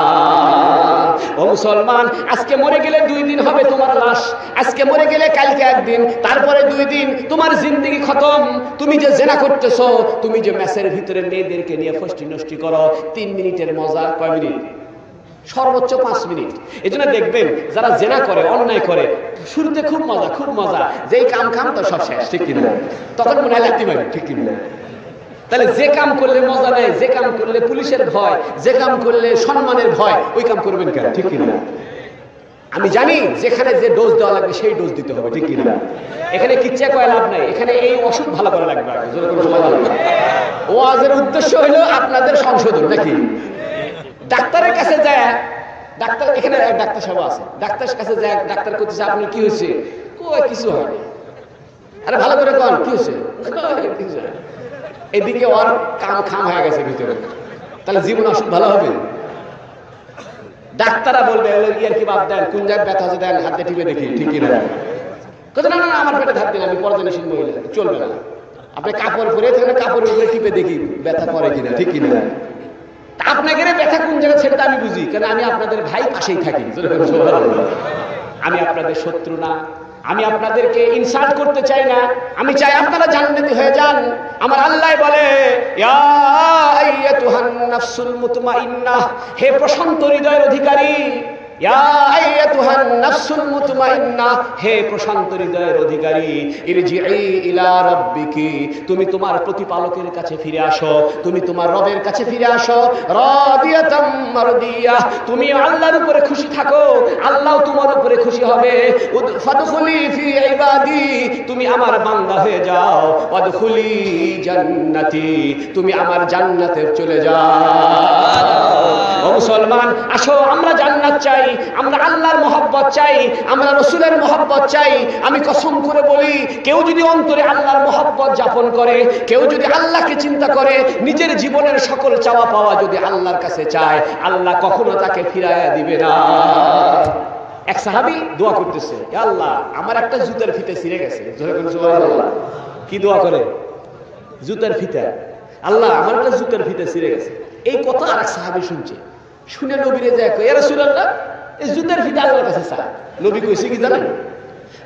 ও মুসলমান, আজকে মরে গেলে 2 দিন হবে তোমার লাশ, আজকে মরে গেলে কালকে 1 দিন, তারপরে 2 দিন, তোমার জিন্দেগি খতম। তুমি যে জেনা করতেছো, তুমি যে ম্যাচের ভিতরে মেয়েদেরকে নিয়ে ফষ্টি নষ্টি করো, 3 মিনিটের মজা, কয় মিনিট? সর্বোচ্চ 5 মিনিট। এই জন্য দেখবেন যারা জেনা করে, অন্যায় করে, শুরুতে খুব মজা, খুব মজা, যেই কাম খাম তো সব শেষ, ঠিক কিনা? তখন মনে হয় লাগতে পারে, ঠিক কিনা? তাহলে যে কাম করলে মজা নেই, যে কাম করলে পুলিশের ভয়, যে কাম করলে সম্মানের ভয়, ওই কাম করবেন কেন, ঠিক কিনা? আমি জানি যেখানে যে ডোজ দেওয়া লাগবে সেই ডোজ দিতে হবে, ঠিক কিনা? এখানে কিচ্ছা কয় লাভ নাই, এখানে এই ওষুধ ভালো করে লাগবে। ওয়াজের উদ্দেশ্য হলো আপনাদের সংশোধন, নাকি? ডাক্তারের কাছে যায়, ডাক্তার, এখানে ডাক্তার সাহেব আছে, ডাক্তারের কাছে যায়, ডাক্তার করতেছে আপনি কি হয়েছে? কই কিছু হয়নি। আরে ভালো করে কন কি হয়েছে? এদিকে ওর কাম খাম হয়ে গেছে ভিতরে, তাহলে জীবন অসুখ ভালো হবে? ডাক্তাররা বলবে ইয়ার কি বাদ দেন, কোন জায়গায় ব্যথা আছে দেন, হাতে টিপে দেখি, ঠিক কিনা? কথা না, না আমার পেটে হাত দিন, আমি পর্দানিশীল মহিলা, চলবে না। আপনি কাপড় পরে থাকলে কাপড়ের উপরে টিপে দেখি ব্যথা করে কিনা, ঠিক কিনা? আপনাকে ব্যথা কোন জায়গায় সেটা আমি বুঝি, কারণ আমি আপনাদের ভাই, পাশেই থাকি। আমি আপনাদের শত্রু না, আমি আপনাদেরকে ইনসাল্ট করতে চাই না, আমি চাই আপনারা জান্নাতি হয়ে যান। আমার আল্লাহ বলে ইয়া আইয়াতুহান নাফসুল মুতমাইন্নাহ, হে প্রশান্ত হৃদয়ের অধিকারী, ইয়া আইয়াতুহান নাফসুল মুতমাইন্নাহ, হে প্রশান্ত হৃদয়ের অধিকারী, ইরজিই ইলা রাব্বিকি, তুমি তোমার প্রতিপালকের কাছে ফিরে আসো, তুমি তোমার রবের কাছে ফিরে আসো। রাদিয়াতাম মারদিয়াহ, তুমি আল্লাহর উপরে খুশি থাকো, আল্লাহ তোমার উপরে খুশি হবে। ফাদখুলি ফি ইবাদি, তুমি আমার বান্দা হয়ে যাও। ওয়াদখুলি জান্নাতি, তুমি আমার জান্নাতে চলে যাও। ও মুসলমান, আসো আমরা জান্নাত চাই, আমরা আল্লাহর মহব্বত চাই, আমরা রাসূলের মহব্বত চাই। আমি কসম করে বলি, কেউ যদি অন্তরে আল্লাহর মহব্বত যাপন করে, কেউ যদি আল্লাহকে চিন্তা করে, নিজের জীবনের সকল চাওয়া পাওয়া যদি আল্লাহর কাছে চায়, আল্লাহ কখনো তাকে ফিরাইয়া দিবে না। এক সাহাবী দোয়া করতেছে, হে আল্লাহ আমার একটা জুতার ফিতা ছিঁড়ে গেছে। সুবহানাল্লাহ, কি দোয়া করে? জুতার ফিতা, আল্লাহ আমার একটা জুতার ফিতা ছিঁড়ে গেছে। এই কথা আর এক সাহাবী শুনছে, শুনে নবীরে যায়, ইয়া রাসূলুল্লাহ এই জুতার ফিতা আল্লাহর কাছে চায়। নবী কইছে কি জানেন?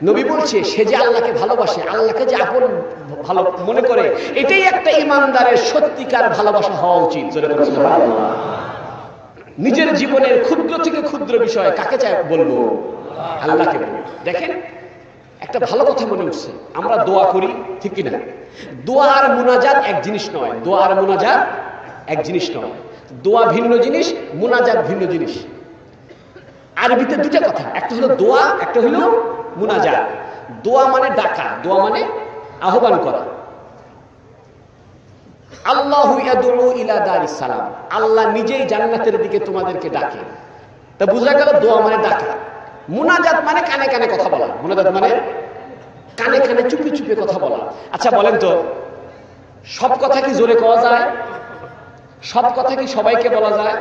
নবী বলছে, সে যে আল্লাহকে ভালোবাসে, আল্লাহকে যে আপন ভালো মনে করে, এটাই একটা ইমানদারের সত্যিকার ভালোবাসা হওয়া উচিত। নিজের জীবনের ক্ষুদ্র থেকে ক্ষুদ্র বিষয় কাকে চাই বলবো? আল্লাহকে বলবো। দেখেন একটা ভালো কথা মনে উঠছে, আমরা দোয়া করি, ঠিক কিনা? দোয়া আর মুনাজাত এক জিনিস নয়, দোয়া আর মুনাজাত এক জিনিস নয়। দোয়া ভিন্ন জিনিস, মুনাজাত ভিন্ন জিনিস। আরবিতে 2টা কথা, একটা হলো দোয়া, একটা হলো মুনাজাত। দোয়া মানে ডাকা, দোয়া মানে আহ্বান করা। আল্লাহু ইয়াদউ ইলা দারিস সালাম, আল্লাহ নিজেই জান্নাতের দিকে তোমাদেরকে ডাকে। তা বুঝা গেল দোয়া মানে ডাকা। মুনাজাত মানে কানে কানে কথা বলা, মুনাজাত মানে কানে কানে চুপি চুপি কথা বলা। আচ্ছা বলেন তো, সব কথা কি জোরে কওয়া যায়? সব কথা কি সবাইকে বলা যায়?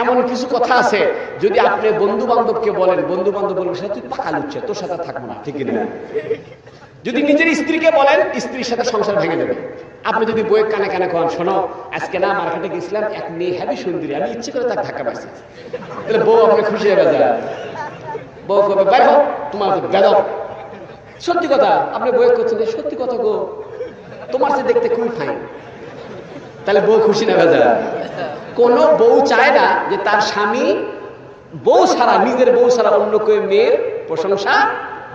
এমন কিছু কথা আছে যদি আপনি বন্ধু বান্ধবকে বলেন, বন্ধু বান্ধব বলবে তুই পাকা লুচ্ছা, তোর সাথে থাকবো না, ঠিক না? যদি নিজের স্ত্রীকে বলেন, স্ত্রীর সাথে সংসার ভেঙে দেবে। আপনি যদি বইয়ের কানে কানে কন, শোনো আজকে না মার্কেটে গেছিলাম, এক মেয়ে হেবি সুন্দরী, আমি ইচ্ছে করে তাকে ধাক্কা পাইছি, তাহলে বউ আপনি খুশি হয়ে যায়। বউ কবে বের হোক তোমার বেদব। সত্যি কথা, আপনি বইয়ের করছেন, সত্যি কথা গো, তোমার সে দেখতে খুবই ফাইন, তাহলে বউ খুশি না বেজার? কোন বউ চায় না যে তার স্বামী বউ ছাড়া, নিজের বউ ছাড়া অন্য কেউ মেয়ের প্রশংসা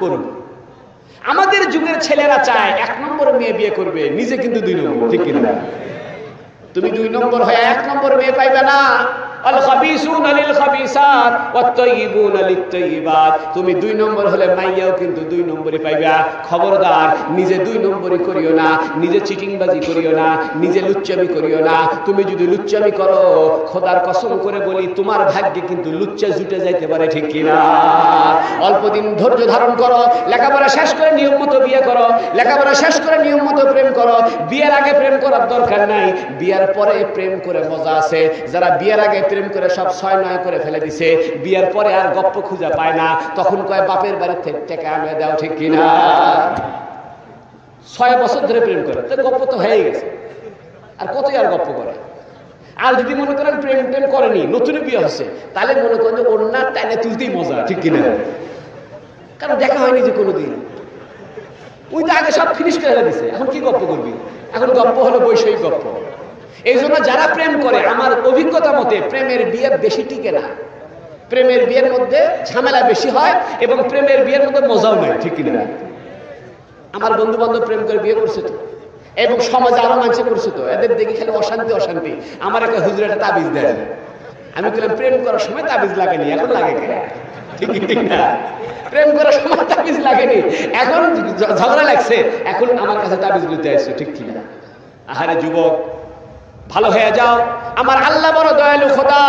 করুন। আমাদের যুগের ছেলেরা চায় 1 নম্বর মেয়ে বিয়ে করবে, নিজে কিন্তু 2 নম্বর, ঠিক কিনা? তুমি 2 নম্বর হয়ে 1 নম্বর মেয়ে পাইবে না। আল খাবিসুনা লিল খাবিসাত ওয়াত তাইয়িবুনা লিত তাইয়িবাত। তুমি 2 নম্বর হলে মাইয়াও কিন্তু 2 নম্বরই পাইবা। খবরদার নিজে 2 নম্বরই করিও না, নিজে চিটিংবাজি করিও না, নিজে লুচ্চামি করিও না। তুমি যদি লুচ্চামি করো, খোদার কসম করে বলি তোমার ভাগ্যে কিন্তু লুচ্চা জুটে যাইতে পারে, ঠিক কিনা? অল্প দিন ধৈর্য ধারণ করো, লেখাপড়া শেষ করে নিয়ম মতো বিয়ে করো, লেখাপড়া শেষ করে নিয়ম মতো প্রেম করো। বিয়ের আগে প্রেম করার দরকার নাই, বিয়ের পরে প্রেম করে মজা আছে। যারা বিয়ের আগে প্রেম করে সব 6-9 করে ফেলে দিছে, বিয়ের পরে আর গপ্প খুঁজে পায় না, তখন কয় বাপের বাড়ি থেকে টাকা আনে দাও, ঠিক কিনা? 6 বছর ধরে প্রেম করে তো গপ্প তো হয়ে গেছে, আর কতই আর গপ্প করে। আর যদি মনে করেন প্রেম প্রেম করেনি, নতুন বিয়ে হচ্ছে, তাহলে মনে করেন যে ওর না টাইনে তুলতেই মজা, ঠিক কিনা? কারণ দেখা হয়নি যে কোনোদিন, ওই তো আগে সব ফিনিশ করে দিছে, এখন কি গপ্প করবি? এখন গপ্প হলো বৈষয়িক গপ্প। এই জন্য যারা প্রেম করে, আমার অভিজ্ঞতা মতে প্রেমের বিয়ে বেশি টিকে না। প্রেমের বিয়ের মধ্যে ঝামেলা বেশি হয় এবং প্রেমের বিয়ের মধ্যে মজাও নাই, ঠিক কিনা? আমার বন্ধু বান্ধব প্রেম করে বিয়ে করছে তো, এবং সমাজে আরো মানুষ করছে তো, এদের দেখি খালি অশান্তি অশান্তি। আমার একটা হুজুর একটা তাবিজ দেয়, আমি বললাম প্রেম করার সময় তাবিজ লাগেনি, এখন লাগে কেন? ঠিক না? প্রেম করার সময় তাবিজ লাগেনি, এখন ঝগড়া লাগছে, এখন আমার কাছে তাবিজ লুতে আসছে, ঠিক কিনা? আহারে যুবক, ভালো হয়ে যাও। আমার আল্লাহ বড় দয়ালু খোদা,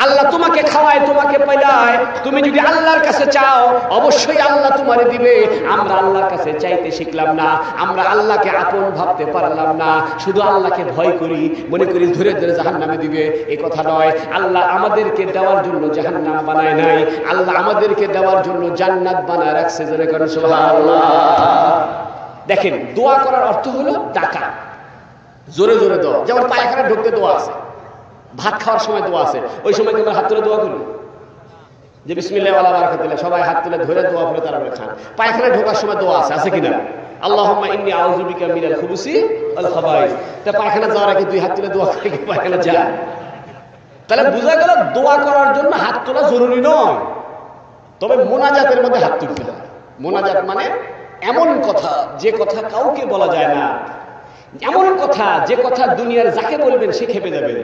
আল্লাহ তোমাকে খাওয়ায়, তোমাকে পালায়। তুমি যদি আল্লাহর কাছে চাও, অবশ্যই আল্লাহ তোমারে দিবে। আমরা আল্লাহর কাছে চাইতে শিখলাম না, আমরা আল্লাহকে আপন ভাবতে পারলাম না, শুধু আল্লাহকে ভয় করি, মনে করি ধরে ধরে জাহান্নামে দিবে। এই কথা নয়। আল্লাহ আমাদেরকে দেওয়ার জন্য জাহান্নাম বানায় নাই, আল্লাহ আমাদেরকে দেওয়ার জন্য জান্নাত বানায় রাখছে। জোরে করেন সুবহানাল্লাহ। দেখেন, দোয়া করার অর্থ হলো ডাকা, জোরে জোরে দোয়া। যেমন পায়খানা ঢুকতে দোয়া আছে, ভাত খাওয়ার সময় দোয়া আছে, ওই সময় কিন্তু হাত তুলে দোয়া করি যে বিসমিল্লাহ ওয়ালা বারাকাতুল্লাহ, সবাই হাত তুলে ধরে দোয়া করে তারপরে খান। পায়খানা ঢোকার সময় দোয়া আছে, আছে কিনা? আল্লাহুম্মা ইন্নী আউযু বিকা মিনাল খুবুসি ওয়াল খাবাইস। তা পায়খানা যাওয়ার আগে 2 হাত তুলে দোয়া করে পায়খানা যায়। তাহলে বোঝা গেল দোয়া করার জন্য হাত তোলা জরুরি নয়, তবে মোনাজাতের মধ্যে হাত তুলতে হয়। মোনাজাত মানে এমন কথা যে কথা কাউকে বলা যায় না, এমন কথা যে কথা দুনিয়ার যাকে বলবেন সে খেপে যাবে,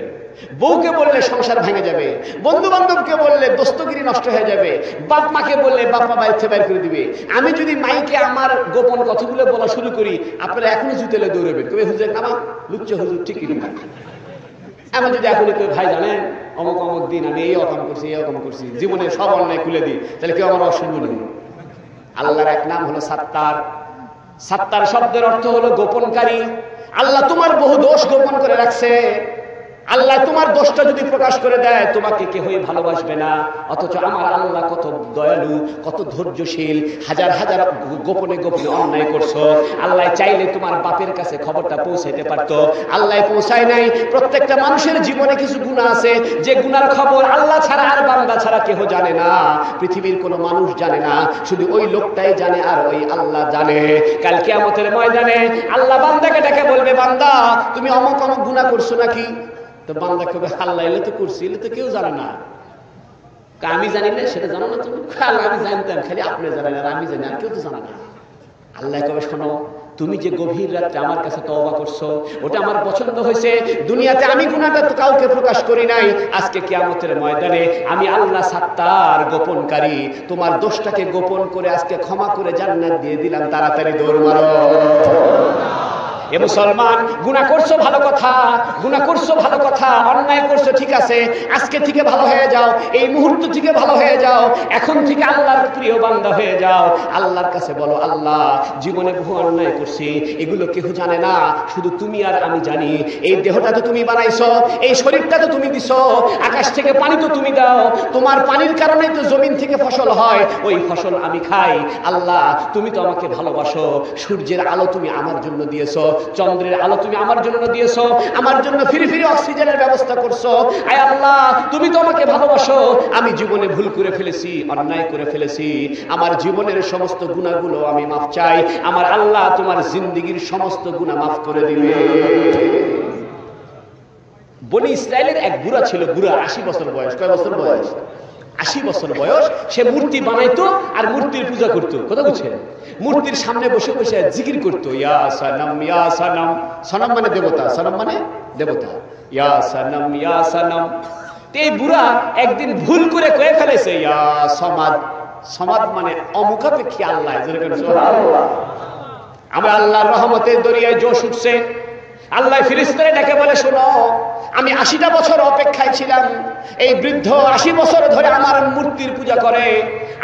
বউকে বললে সংসার ভেঙে যাবে, বন্ধু বান্ধবকে বললে দোস্তগিরি নষ্ট হয়ে যাবে, বাপ মাকে বললে বাপ মা বাইরে বাইর করে দিবে। আমি যদি মাইকে আমার গোপন কথাগুলো বলা শুরু করি, আপনারা এখনই জুতেলে দৌড়বেন, কবে হুজুর নামা লুচ্চ হুজুর, ঠিক কিনা? আমি যদি এখনই কেউ ভাই জানেন অমুক অমুক দিন আমি এই অকাম করছি, এই অকাম করছি, জীবনের সব অন্যায় খুলে দিই, তাহলে কেউ আমার অসুবিধা নেই। আল্লাহর এক নাম হলো সাত্তার। সাত্তার শব্দের অর্থ হলো গোপনকারী। আল্লাহ তোমার বহু দোষ গোপন করে রাখছে। আল্লাহ তোমার দোষটা যদি প্রকাশ করে দেয়, তোমাকে কেউই ভালোবাসবে না। অথচ আমার আল্লাহ কত দয়ালু, কত ধৈর্যশীল, হাজার হাজার গোপনে গোপনে অন্যায় করছো। আল্লাহ চাইলে তোমার বাপের কাছে খবরটা পৌঁছাইতে পারতো, আল্লাহ পৌঁছায় নাই। প্রত্যেকটা মানুষের জীবনে কিছু গুনাহ আছে, যে গুনার খবর আল্লাহ ছাড়া আর বান্দা ছাড়া কেউ জানে না। পৃথিবীর কোনো মানুষ জানে না, শুধু ওই লোকটাই জানে, আর ওই আল্লাহ জানে। কাল কিয়ামতের ময়দানে আল্লাহ বান্দাকে ডেকে বলবে, বান্দা তুমি অমুক অমুক গুনাহ করছো নাকি? তো বান্দা কবে, আল্লাহ এলে তো করছি, এলে তো কেউ জানে না। আমি জানি না, সেটা জানো না তুমি? আল্লাহ আমি জানতাম, খালি আপনি জানেন আর আমি জানি, আর কেউ তো জানে না। আল্লাহ কবে, শোনো, তুমি যে গভীর রাত্রে আমার কাছে তওবা করছো, ওটা আমার পছন্দ হয়েছে। দুনিয়াতে আমি গুনাহটা তো কাউকে প্রকাশ করি নাই, আজকে কিয়ামতের ময়দানে আমি আল্লাহ সাত্তার, গোপনকারী, তোমার দোষটাকে গোপন করে আজকে ক্ষমা করে জান্নাত দিয়ে দিলাম। তাড়াতাড়ি দৌড় মারো। এ মুসলমান, গুনাহ করছো ভালো কথা, গুনাহ করছো ভালো কথা, অন্যায় করছো ঠিক আছে, আজকে থেকে ভালো হয়ে যাও, এই মুহূর্ত থেকে ভালো হয়ে যাও, এখন থেকে আল্লাহর প্রিয় বান্দা হয়ে যাও। আল্লাহর কাছে বলো, আল্লাহ জীবনে বহু অন্যায় করছি, এগুলো কেউ জানে না, শুধু তুমি আর আমি জানি। এই দেহটা তো তুমি বানাইছো, এই শরীরটা তো তুমি দিছো, আকাশ থেকে পানি তো তুমি দাও, তোমার পানির কারণে তো জমিন থেকে ফসল হয়, ওই ফসল আমি খাই। আল্লাহ তুমি তো আমাকে ভালোবাসো, সূর্যের আলো তুমি আমার জন্য দিয়েছো, চন্দ্রের আলো তুমি আমার জন্য দিয়েছো, আমার জন্য ফিরে ফিরে অক্সিজেনের ব্যবস্থা করছো। আয় আল্লাহ তুমি তো আমাকে ভালোবাসো, আমি জীবনে ভুল করে ফেলেছি, অন্যায় করে ফেলেছি, আমার জীবনের সমস্ত গুনাহগুলো আমি মাফ চাই। আমার আল্লাহ তোমার জিন্দেগীর সমস্ত গুনাহ মাফ করে দিবে। বনি ইসরায়েলের এক বুড়া ছিল, বুড়া 80 বছর বয়স। কয় বছর বয়স? 80 বছর বয়স। সে মূর্তি বানাইতো আর মূর্তির পূজা করতো। কথা বুঝছেন? মূর্তির সামনে বসে বসে জিকির করতো, ইয়া সানাম ইয়া সানাম। সানাম মানে দেবতা, সানাম মানে দেবতা, ইয়া সানাম ইয়া সানাম। এই বুড়া একদিন ভুল করে কয়ে ফেলেছে ইয়া সমাদ। সমাদ মানে অমুখাপেক্ষী আল্লাহ। আমার আল্লাহর রহমতের দরিয়ায় জোশ উঠছে। আল্লাহ ফিরিস্তারে ডেকে বলে, শোনো, আমি 80টা বছর অপেক্ষায় ছিলাম। এই বৃদ্ধ 80 বছর ধরে আমার মূর্তির পূজা করে,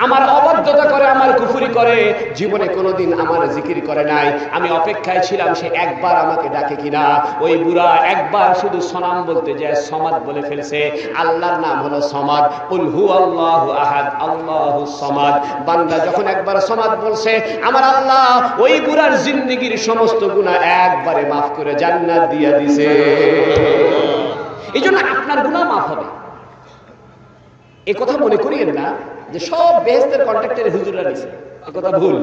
আমার অবাধ্যতা করে, আমার কুফরি করে, জীবনে কোনোদিন আমার জিকির করে নাই। আমি অপেক্ষায় ছিলাম সে একবার আমাকে ডাকে কিনা। ওই বুড়া একবার শুধু সনাম বলতে যায় সমাদ বলে ফেলছে। আল্লাহর নাম হলো সমাদ। কুল হুয়াল্লাহু আহাদ আল্লাহুস সামাদ। বান্দা যখন একবার সমাদ বলছে, আমার আল্লাহ ওই বুড়ার জিন্দেগীর সমস্ত গুনাহ একবারে মাফ করে জান্নাত দিয়ে দিছে। এই জন্য আপনার গুনাহ মাফ হবে। এই কথা মনে করিয়েন না যে সব বেহেশতের কন্ট্রাক্টরে হুজুররা নিছে, এ কথা ভুল।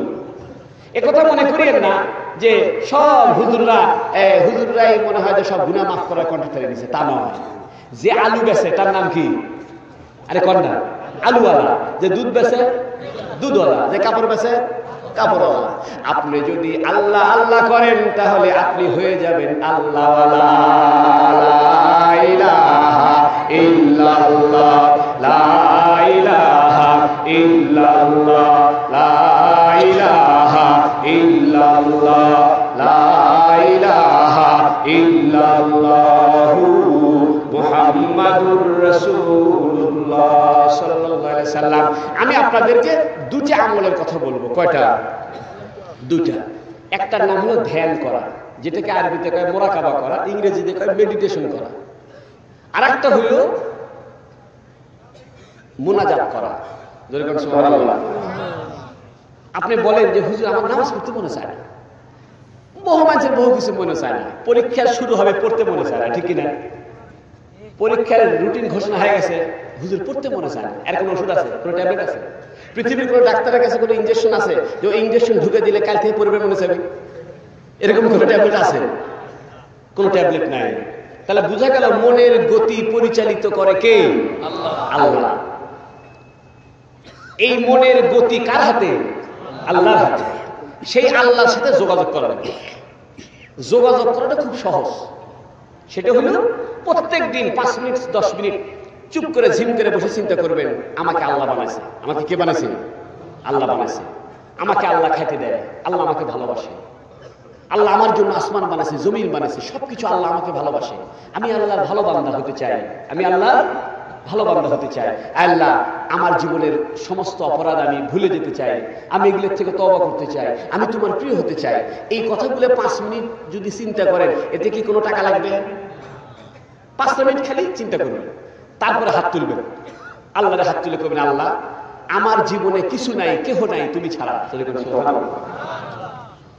এ কথা মনে করিয়েন না যে সব হুজুররাই মনে হয় যে সব গুনাহ মাফ করার কন্ট্রাক্টরে নিছে, তা নয়। যে আলু বেচে তার নাম কি? আরে কন্যা আলুওয়ালা। যে দুধ বেচে দুধওয়ালা। যে কাপড় বেচে কাপড়ওয়ালা। আপনি যদি আল্লাহ আল্লাহ করেন তাহলে আপনি হয়ে যাবেন আল্লাহওয়ালা। লা ইলাহা ইল্লাল্লাহ, লা ইলাহা ইল্লাল্লাহ, লা ইলাহা ইল্লাল্লাহ, লা ইলাহা ইল্লাল্লাহু মুহাম্মাদুর রাসূলুল্লাহ সাল্লাল্লাহু আলাইহি সাল্লাম। আমি আপনাদেরকে দুটি আমলের কথা বলবো। কয়টা? দুটা। একটার নাম হলো ধ্যান করা, যেটাকে আরবিতে কয় মুরাকাবা করা, ইংরেজিতে কয় মেডিটেশন করা। আর একটা হলো মুনাজাত করা। সুবহানাল্লাহ। আপনি বলেন যে হুজুর আমার নামাজ পড়তে মনে চায় না। বহু মানুষের বহু কিছু মনে চায় না। পরীক্ষা শুরু হবে, পড়তে মনে চায় না, ঠিক কিনা? পরীক্ষার রুটিন ঘোষণা হয়ে গেছে, হুজুর পড়তে মনে চায় না। এর কোনো ওষুধ আছে? কোনো ট্যাবলেট আছে? পৃথিবীর কোনো ডাক্তারের কাছে কোনো ইনজেকশন আছে যে ইনজেকশন ঢুকে দিলে কাল থেকে পড়বে মনে চাইবে? এরকম কোনো ট্যাবলেট আছে? কোনো ট্যাবলেট নাই। তাহলে বোঝা গেল মনের গতি পরিচালিত করে কে? আল্লাহ। এই মনের গতি কার হাতে? আল্লাহর হাতে। সেই আল্লাহর সাথে যোগাযোগ করা লাগে। যোগাযোগ করাটা খুব সহজ। সেটা হলো প্রত্যেক দিন 5 মিনিট 10 মিনিট চুপ করে ঝিম করে বসে চিন্তা করবেন, আমাকে আল্লাহ বানাইছে। আমাকে কে বানাইছে? আল্লাহ বানাইছে। আমাকে আল্লাহ খাইতে দেয়, আল্লাহ আমাকে ভালোবাসে, আল্লাহ আমার জন্য আসমান বানাইছে, জমিন বানাইছে, সবকিছু আল্লাহ আমাকে ভালোবাসে। আমি আল্লাহর ভালো বান্দা হতে চাই। আমি আল্লাহর ভালো বান্দা হতে চাই। আল্লাহ আমার জীবনের সমস্ত অপরাধ আমি ভুলে যেতে চাই। আমি এগুলোর থেকে তওবা করতে চাই। আমি তোমার প্রিয় হতে চাই। এই কথাগুলো 5 মিনিট যদি চিন্তা করেন, এতে কি কোনো টাকা লাগবে? 5 মিনিট খালি চিন্তা করবেন, তারপরে হাত তুলবেন, আল্লাহর হাত তুলে করবেন, আল্লাহ আমার জীবনে কিছু নাই, কেহ নাই তুমি ছাড়া।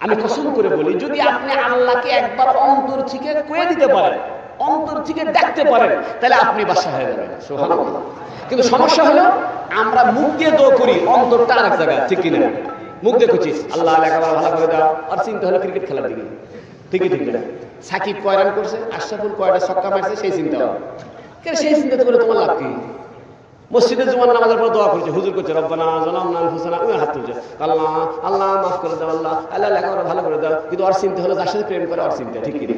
আমি কসম করে বলি, যদি আপনি আল্লাহকে একবার অন্তর থেকে কয়ে দিতে পারেন, অন্তর থেকে ডাকতে পারেন, তাহলে আপনি বাদশা হয়ে যাবেন। সুবহানাল্লাহ। কিন্তু সমস্যা হলো আমরা মুখ দিয়ে দোয়া করি, অন্তরটা আরেক জায়গায়, ঠিক কিনা? মুখ দিয়ে করছি আল্লাহ লেখাপড়া ভালো করে দাও, আর চিন্তা হলো ক্রিকেট খেলার দিকে, ঠিকই ঠিক না? সাকিব কয় রান করছে, আশরাফুল কয়টা ছক্কা মারছে, সেই চিন্তা হবে। কেন সেই চিন্তা করে তোমার লাভ কি? মসজিদে জুমার নামাজের পর দোয়া করছে, হুজুর করছে রব্বানা যালামনা আনফুসানা, ওই হাত তুলছে, আল্লাহ আল্লাহ মাফ করে দাও, আল্লাহ আল্লাহ লেখাপড়া ভালো করে দাও। কিন্তু আর চিন্তা হলো যার সাথে প্রেম করে, আর চিন্তা, ঠিক কিনা?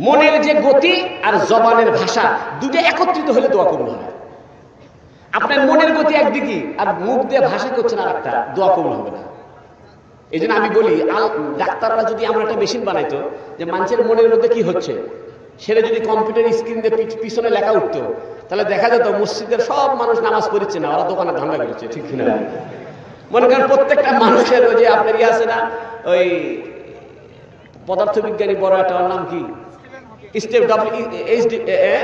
মনের যে গতি আর জবানের ভাষা দুটো একত্রিত হলে দোয়া কবুল হয়। আপনার মনের গতি একদিকে আর মুখ দিয়ে ভাষা করছেন আর একটা, দোয়া কবুল হবে না। এই জন্য আমি বলি, ডাক্তাররা যদি আমরা একটা মেশিন বানাইতো যে মানুষের মনের মধ্যে কি হচ্ছে, সেটা যদি কম্পিউটার স্ক্রিন দিয়ে পিছনে লেখা উঠতো, তাহলে দেখা যেত মসজিদের সব মানুষ নামাজ পড়ছে না, ওরা দোকানে ধান্দা করছে, ঠিক কিনা? মনে করেন প্রত্যেকটা মানুষের ওই যে আপনার ইয়ে আছে না, ওই পদার্থবিজ্ঞানী বড় একটা নাম কি,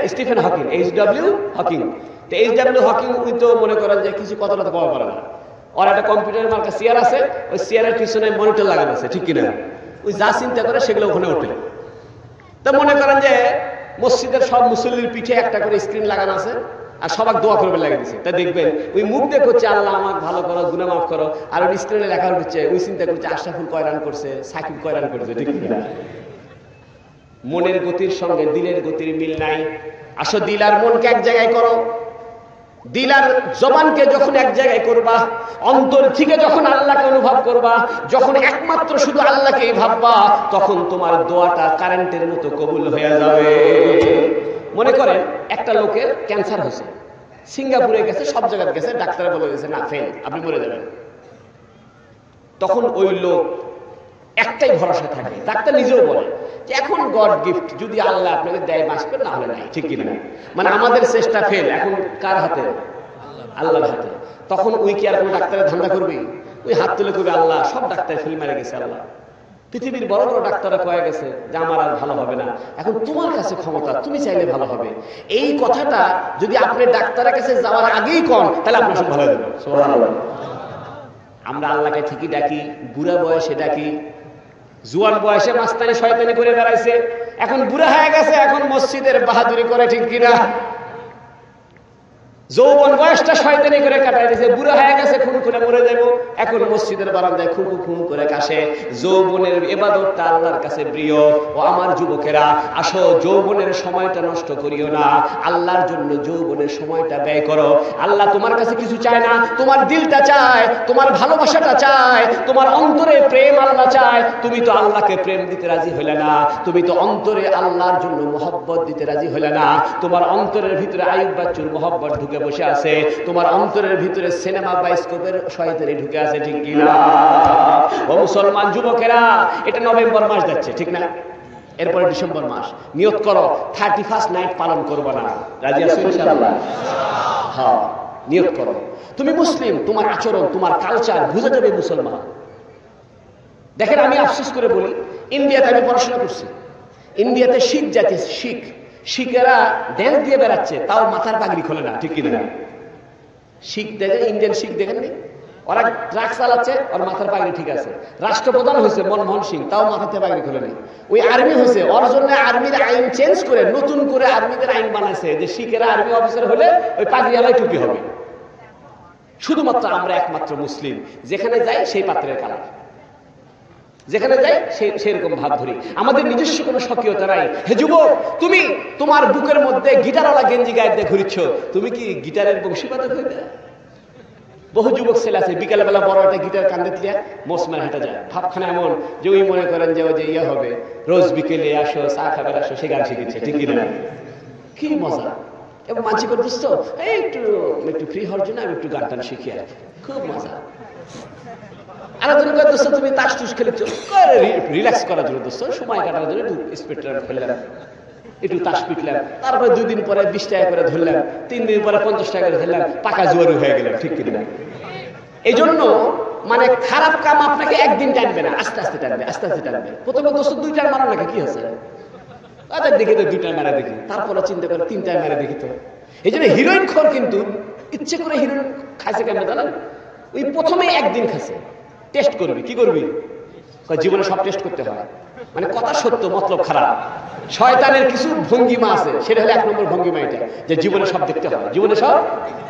স্টিফেন হকিং, H.W. হকিং। তো H.W. হকিং উনি তো মনে করেন যে কিছু কথাটা তো পাওয়া পারে না। আর একটা কম্পিউটারের মার্কা চেয়ার আছে, ওই চেয়ারের পিছনে মনিটর লাগানো আছে, ঠিক কিনা? ওই যা চিন্তা করে সেগুলো ওখানে ওঠে। তা মনে করেন যে মসজিদের সব মুসল্লির পিঠে একটা করে স্ক্রিন লাগানো আছে, আর সবাক দোয়া করবে লাগিয়ে দিচ্ছে। তা দেখবেন ওই মুখ দিয়ে করছে আল্লাহ আমাকে ভালো করো, গুনাহ মাফ করো, আর ওই স্ক্রিনে লেখা হচ্ছে, ওই চিন্তা করছে আশরাফুল কয় রান করছে, সাকিব কয় রান করছে, ঠিক কিনা? মনের গতির সঙ্গে দিলের গতির মিল নাই। আসো দিল আর মনকে এক জায়গায় করো, দিল আর জবানকে যখন এক জায়গায় করবা, অন্তর থেকে যখন আল্লাহকে অনুভব করবা, যখন একমাত্র শুধু আল্লাহকেই ভাববা, তখন তোমার দোয়াটা কারেন্টের মতো কবুল হয়ে যাবে। মনে করেন একটা লোকের ক্যান্সার হয়েছে, সিঙ্গাপুরে গেছে, সব জায়গায় গেছে, ডাক্তার বলে গেছে না ফেল, আপনি মরে যাবেন। তখন ওই লোক একটাই ভরসা থাকে, ডাক্তার নিজেও বলে যে এখন গড গিফট, যদি আল্লাহ আপনাকে দেয় বাঁচবেন, না হলে নাই। ঠিক কিনা? মানে আমাদের চেষ্টা ফেল, এখন কার হাতে? আল্লাহর হাতে। তখন ওই কি আর কোনো ডাক্তারের ধান্দা করবে? ওই হাত তুলে করবে আল্লাহ, সব ডাক্তার ফেল মারে গেছে, আল্লাহ পৃথিবীর বড় বড় ডাক্তাররা কয়ে গেছে যে আমার আর ভালো হবে না, এখন তোমার কাছে ক্ষমতা, তুমি চাইলে ভালো হবে। এই কথাটা যদি আপনি ডাক্তারের কাছে যাওয়ার আগেই কন, তাহলে আপনার সব ভালো হবে। আমরা আল্লাহকে ঠিকই ডাকি, বুড়া বয়সে ডাকি, জুয়ান বয়সে মাস্তানি শয়তানি করে বেড়াইছে, এখন বুড়া হয়ে গেছে, এখন মসজিদের বাহাদুরি করে। ঠিক কিনা? যৌবন বয়সটা শয়তানি করে কাটাই দিয়েছে, বুড়া হয়ে গেছে, খুন করে মরে যাবো, এখন মসজিদের বারান্দায় খুকু খুন করে কাশে। যৌবনের ইবাদতটা আল্লাহর কাছে প্রিয়। ও আমার যুবকেরা, আসো, যৌবনের সময়টা নষ্ট করিও না, আল্লাহর জন্য যৌবনের সময়টা ব্যয় করো। আল্লাহ তোমার কাছে কিছু চায় না, তোমার দিলটা চায়, তোমার ভালোবাসাটা চায়, তোমার অন্তরে প্রেম আল্লাহ চায়। তুমি তো আল্লাহকে প্রেম দিতে রাজি হইলে না, তুমি তো অন্তরে আল্লাহর জন্য মহব্বত দিতে রাজি হইলে না। তোমার অন্তরের ভিতরে আইয়ুব বাচ্চুর মহব্বত ঢুকে বসে আছে, তোমার অন্তরের ভিতরে সিনেমা বাইস্কোপের শয়তানি ঢুকে আছে। ঠিক কিনা? ও মুসলমান যুবকেরা, এটা নভেম্বর মাস যাচ্ছে, ঠিক না? এরপরে ডিসেম্বর মাস, নিয়ত করো 31st নাইট পালন করবে না। রাজি আছো ইনশাআল্লাহ? হ্যাঁ, নিয়ত করো। তুমি মুসলিম, তোমার আচরণ, তোমার কালচার বুঝে যাবে মুসলমান। দেখেন, আমি আফসোস করে বলি, ইন্ডিয়াতে আমি পড়াশোনা করছি, ইন্ডিয়াতে শিখ জাতি, শিখেরা ড্যান্স দিয়ে বেড়াচ্ছে, তাও মাথার পাগড়ি খোলে না। ঠিক কিনা? শিখ দেখে, ইন্ডিয়ান শিখ দেখেন, ওরা ট্রাক চালাচ্ছে, ওর মাথার পাগড়ি ঠিক আছে। রাষ্ট্রপ্রধান হয়েছে মনমোহন সিং, তাও মাথাতে পাগড়ি খোলে নেই। ওই আর্মি হয়েছে, ওর জন্য আর্মির আইন চেঞ্জ করে নতুন করে আর্মিদের আইন বানাইছে যে শিখেরা আর্মি অফিসার হলে ওই পাগড়ি আলাই টুপি হবে। শুধুমাত্র আমরা একমাত্র মুসলিম, যেখানে যাই সেই পাত্রের কালার, যেখানে যাই সেরকম ভাব ধরি, আমাদের নিজস্ব কোনো স্বকীয়তা নাই। হে যুবক, তুমি তোমার বুকের মধ্যে গিটারওয়ালা গেঞ্জি গায়ে দিয়ে ঘুরিচ্ছ, তুমি কি গিটারের বংশীবাদক হইবে? বহু যুবক ছেলে আছে, বিকালে বেলা বড় একটা গিটার কান্দে দিয়ে মোসমান হেঁটে যায়, ভাবখানা এমন যে ওই মনে করেন যে ওই যে ইয়ে হবে, রোজ বিকেলে আসো, চা খাবার আসো, সে গান শিখেছে। ঠিক কিনা? কি মজা! এবং মানসিক দোস্ত, একটু একটু ফ্রি হওয়ার জন্য আমি একটু গান টান শিখি, আর খুব মজা। তুমি তাস টুস খেলেছ রিল্যাক্স করার জন্য, দোস্ত সময় কাটার জন্য একটু স্পিড ফেললাম, একটু তাস পিটলাম, তারপরে 2 দিন পরে 20 টাকা করে ধরলাম, 3 দিন পরে 50 টাকা করে ধরলাম, পাকা জুয়ারি হয়ে গেলাম। ঠিক কিনা? এই জন্য মানে খারাপ কাম আপনাকে একদিন টানবে না, আস্তে আস্তে টানবে, আস্তে আস্তে টানবে। প্রথমে দোস্ত 2টার মারা নাকি, কি আছে তাদের দেখি তো 2টার মারা দেখি, তারপরে চিন্তা করে 3টার মারা দেখি। তো এই জন্য হিরোইন খোর কিন্তু ইচ্ছে করে হিরোইন খাইছে কেন জানেন? ওই প্রথমে একদিন খাইছে, টেস্ট করবি। কি করবি? জীবনে সব টেস্ট করতে হয়, মানে কথা সত্য মতলব খারাপ। শয়তানের কিছু ভঙ্গিমা আছে, সেটা হলো 1 নম্বর ভঙ্গিমা, এটা যে জীবনে সব দেখতে হয়, জীবনে সব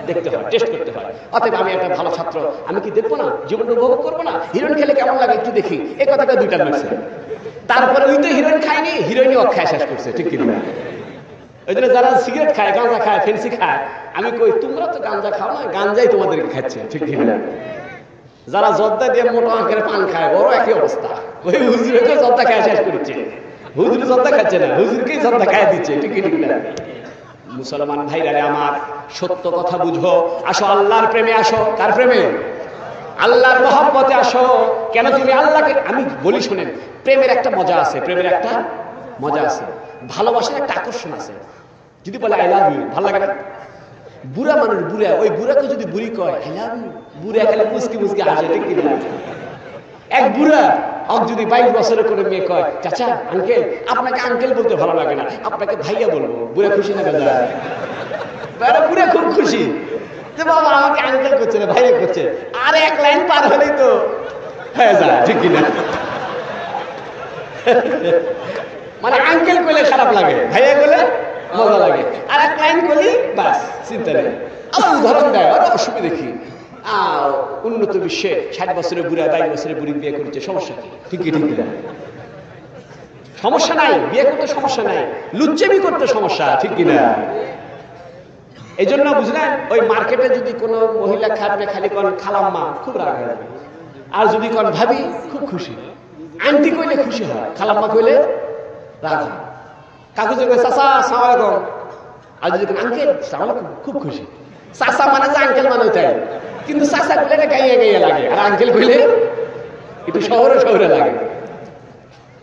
দেখতে হয়, টেস্ট করতে হয়। অতএব আমি একটা ভালো ছাত্র, আমি কি দেখবো না, জীবনটা উপভোগ করবো না, হিরোইন খেলে কেমন লাগে একটু দেখি, এই কথাটা 2টা মারছে। তারপরে ওই তো হিরোইন খায়নি, হিরোইনই অক্ষায় শেষ করছে। ঠিক কিনা? ওই জন্য যারা সিগারেট খায়, গাঁজা খায়, ফেন্সি খায়, আমি কই তোমরা তো গাঁজা খাও না, গাঁজাই তোমাদেরকে খাচ্ছে। ঠিক কিনা? যারা জর্দা দিয়ে মোটা আঁকের পান খায়, বড় একই অবস্থা। ওই হুজুরকে জর্দা খায় শেষ করছে, হুজুর জর্দা খাচ্ছে না, হুজুরকেই জর্দা খায় দিচ্ছে। ঠিক ঠিক না? মুসলমান ভাইরা আমার, সত্য কথা বুঝো, আসো আল্লাহর প্রেমে, আসো। কার প্রেমে? আল্লাহর মহব্বতে আসো। কেন? তুমি আল্লাহকে, আমি বলি শুনেন, প্রেমের একটা মজা আছে, প্রেমের একটা মজা আছে, ভালোবাসার একটা আকর্ষণ আছে। যদি বলে আই লাভ ইউ, ভালো লাগে না? বুড়া মানুষ, বুড়া, ওই বুড়াকে যদি বুড়ি কয় আই লাভ ইউ, বুড়া খালি মুসকি মুসকি হাসে। ঠিক কিনা? এক বুড়া যদি 22 বছরের করে মেয়ে কয় চাচা, আঙ্কেল, আপনাকে আঙ্কেল বলতে ভালো লাগে না, আপনাকে ভাইয়া বলবো, বুড়া খুশি না? বেজা বুড়া খুব খুশি যে বাবা আমাকে আঙ্কেল করছে না, ভাইয়া করছে। আর 1 লাইন পার হলেই তো হয়ে যায়। ঠিক কিনা? মানে আঙ্কেল করলে খারাপ লাগে, ভাইয়া করলে মজা লাগে, আর 1 লাইন করলি বাস চিন্তা নেই। আমার উদাহরণ দেয়, আর অসুবিধা দেখি, উন্নত বিশ্বে 60 বছরের বুড়া 22 বছরের বুড়ি বিয়ে করেছে, সমস্যা কি? ঠিক ঠিক না? সমস্যা নাই, বিয়ে করতে সমস্যা নাই, লুচ্চামি করতে সমস্যা। ঠিক কিনা? এই জন্য বুঝলেন, ওই মার্কেটে যদি কোনো মহিলা খাবে, খালি কোন খালাম্মা, খুব রাগ হয়ে যাবে। আর যদি কোন ভাবি, খুব খুশি। আন্টি কইলে খুশি হয়, খালাম্মা কইলে রাগ হয়। কাকু যে চাচা আসসালামু আলাইকুম, আর যদি আঙ্কেল তাহলে খুব খুশি। চাচা মানে যে আঙ্কেল মানে তাই, কিন্তু চাচা কইলে এটা গাইয়া গাইয়া লাগে, আর আঙ্কেল কইলে একটু শহরে শহরে লাগে।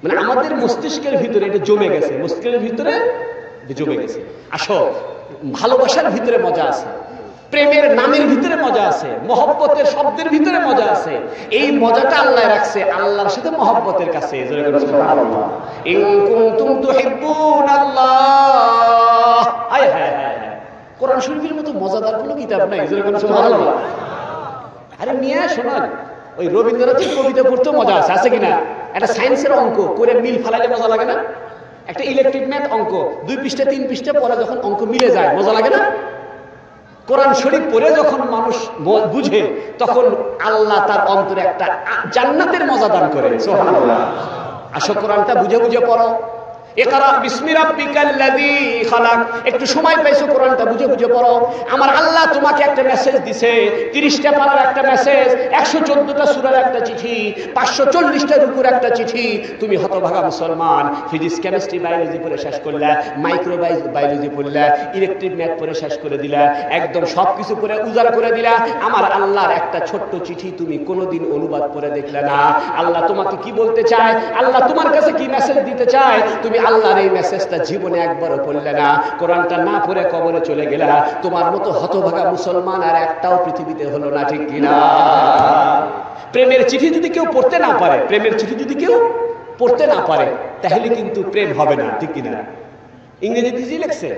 মানে আমাদের মস্তিষ্কের ভিতরে এটা জমে গেছে, মস্তিষ্কের ভিতরে জমে গেছে। আসো, ভালোবাসার ভিতরে মজা আছে, প্রেমের নামের ভিতরে মজা আছে, মহব্বতের শব্দের ভিতরে মজা আছে। এই মজাটা আল্লাহ রাখছে আল্লাহর সাথে মহব্বতের কাছে। ইন কুনতুম তুহিব্বুনাল্লাহ, হায় হায় হায়, কোরআন শরীফের মতো মজাদার কোনো কিতাব নাই। সুবহানাল্লাহ। আরে মিয়া শোনান, ওই রবীন্দ্রনাথের কবিতা পড়তেও মজা আছে, আছে কিনা? একটা সায়েন্সের অঙ্ক করে মিল ফালাইলে মজা লাগে না? একটা ইলেকট্রিক ম্যাথ অঙ্ক 2 পৃষ্ঠা 3 পৃষ্ঠা পরে যখন অঙ্ক মিলে যায় মজা লাগে না? কোরআন শরীফ পড়ে যখন মানুষ বুঝে তখন আল্লাহ তার অন্তরে একটা জান্নাতের মজা দান করে। সুবহানাল্লাহ। আসো, কোরআনটা বুঝে বুঝে পড়ো। ইকরা বিসমি রাব্বিকাল্লাযী খালাক। একটু সময় পাইছো, কোরআনটা বুঝে বুঝে পড়ো। আমার আল্লাহ তোমাকে একটা মেসেজ দিছে, 30টা পারার একটা মেসেজ, 114টা সূরার একটা চিঠি, 540টার উপর একটা চিঠি। তুমি হতভাগা মুসলমান, ফিজিক্স কেমিস্ট্রি বায়োলজি পড়ে শেষ করলা, মাইক্রো বায়োলজি পড়লা, ইলেকট্রিক ম্যাথ পড়ে শেষ করে দিলা, একদম সবকিছু পড়ে উজাড় করে দিলা। আমার আল্লাহর একটা ছোট্ট চিঠি তুমি কোনোদিন অনুবাদ করে দেখলে না। আল্লাহ তোমাকে কি বলতে চায়, আল্লাহ তোমার কাছে কি মেসেজ দিতে চায়, তুমি আল্লাহর এই মেসেজটা জীবনে একবারও পড়লে না। কোরআনটা না পড়ে কবরে চলে গেলা। তোমার মতো হতভাগা মুসলমান আর একটাও পৃথিবীতে হলো না, ঠিক কিনা? প্রেমের চিঠি যদি কেউ পড়তে না পারে, প্রেমের চিঠি যদি কেউ পড়তে না পারে, তাহলে কিন্তু প্রেম হবে না, ঠিক কিনা? ইংরেজিতে কি লিখছে?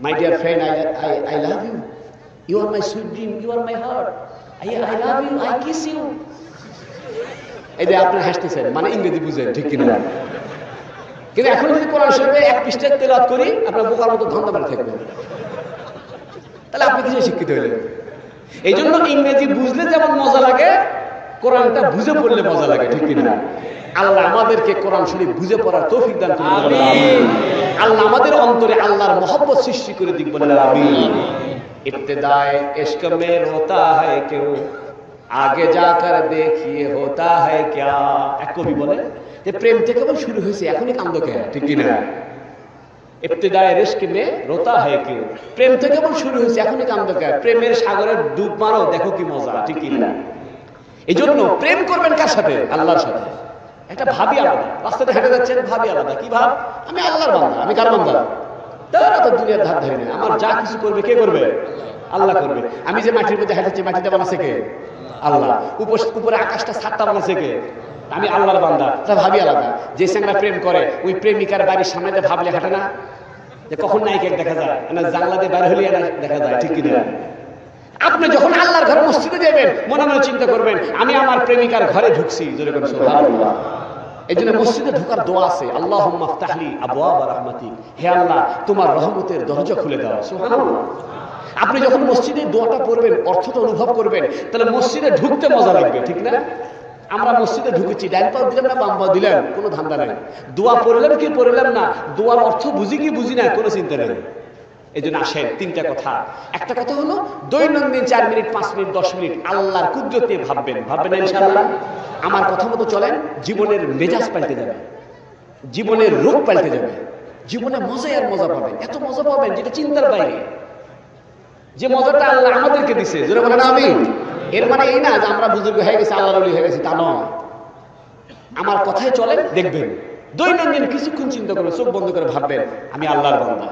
My dear friend, I love you, you are my sweet dream, you are my heart, I love you, I kiss you. এই যে আপনি হাসতেছেন, মানে ইংরেজি বুঝেন, ঠিক কিনা? কিন্তু এখন যদি কোরআন শরীফে 1 পৃষ্ঠা তেলাওয়াত করি, আপনার বোকার মতো ধান্দা মারা থাকবেন, তাহলে আপনি কিছু শিক্ষিত হইলেন। এই জন্য ইংরেজি বুঝলে যেমন মজা লাগে, কোরআনটা বুঝে পড়লে মজা লাগে, ঠিক কিনা? আল্লাহ আমাদেরকে কোরআন শরীফ বুঝে পড়ার তৌফিক দান করুন। আমিন। আল্লাহ আমাদের অন্তরে আল্লাহর মহব্বত সৃষ্টি করে দিক, বলেন আমিন। ইবতিদায়ে ইশক মে রোতা হ্যায় কেউ, আগে যাকর দেখিয়ে হোতা হ্যায় ক্যা। এক কবি বলে যে প্রেম থেকে শুরু হয়েছে, এখনই কান্দ কে, ঠিক কিনা? ইবতিদায়ে ইশক মে রোতা হ্যায় কেউ, প্রেম থেকে শুরু হয়েছে, এখনই কান্দ কে। প্রেমের সাগরে ডুব মারো, দেখো কি মজা, ঠিক কিনা? এই জন্য প্রেম করবেন কার সাথে? আল্লাহর সাথে। একটা ভাবি আলাদা, রাস্তাতে হেঁটে যাচ্ছেন, ভাবি আলাদা। কি ভাব? আমি আল্লাহর বান্দা, আমি কার বান্দা? তারা তো দুনিয়ার ধার ধারি না। আমার যা কিছু করবে কে করবে? আল্লাহ করবে। আমি যে মাটির মধ্যে হেঁটেছি, মাটিতে বানাচ্ছে কে? আল্লাহ। উপরে আকাশটা ছাদটা বানাচ্ছে কে? আমি আল্লাহর বান্দা। তা ভাবি আলাদা। যে সঙ্গে প্রেম করে, ওই প্রেমিকার বাড়ির সামনে ভাবলে হাঁটে না, যে কখন নায়িকা দেখা যায় না, জানলা দিয়ে বাইরে হলে দেখা যায়, ঠিক কিনা? আপনি যখন আল্লাহর ঘরে মসজিদে যাবেন, মনে মনে চিন্তা করবেন আমি আমার প্রেমিকার ঘরে ঢুকছি। জোরে করে সুবহানাল্লাহ। এই জন্য মসজিদে ঢোকার দোয়া আছে, আল্লাহুম্মা ফতাহলি আবওয়াবা রাহমাতিক, হে আল্লাহ তোমার রহমতের দরজা খুলে দাও। সুবহানাল্লাহ। আপনি যখন মসজিদে দোয়াটা পড়বেন, অর্থটা অনুভব করবেন, তাহলে মসজিদে ঢুকতে মজা লাগবে, ঠিক না? আমরা মসজিদে ঢুকেছি, ডান পাও দিলাম না বাম পাও দিলাম, কোনো ধান্দা নেই। দোয়া পড়লাম কি পড়লাম না, দোয়ার অর্থ বুঝি কি বুঝি না, কোনো চিন্তা নেই। এই জন্য আসেন, 3টা কথা। একটা কথা হলো দৈনন্দিন 4 মিনিট 5 মিনিট 10 মিনিট আল্লাহর কুদরত নিয়ে ভাববেন না ইনশাআল্লাহ? আমার কথা মতো চলেন, জীবনের মেজাজ পাল্টে যাবে, জীবনের রূপ পাল্টে যাবে, জীবনে মজাই আর মজা পাবেন। এত মজা পাবেন যেটা চিন্তার বাইরে। যে মজাটা আল্লাহ আমাদেরকে দিছে, জোরে বলেন আমিন। এর মানে এই না যে আমরা বুজুর্গ হয়ে গেছি, আল্লাহর ওলি হয়ে গেছি, তা নয়। আমার কথায় চলেন, দেখবেন দৈনন্দিন কিছুক্ষণ চিন্তা করবেন, চোখ বন্ধ করে ভাববেন আমি আল্লাহর বান্দা,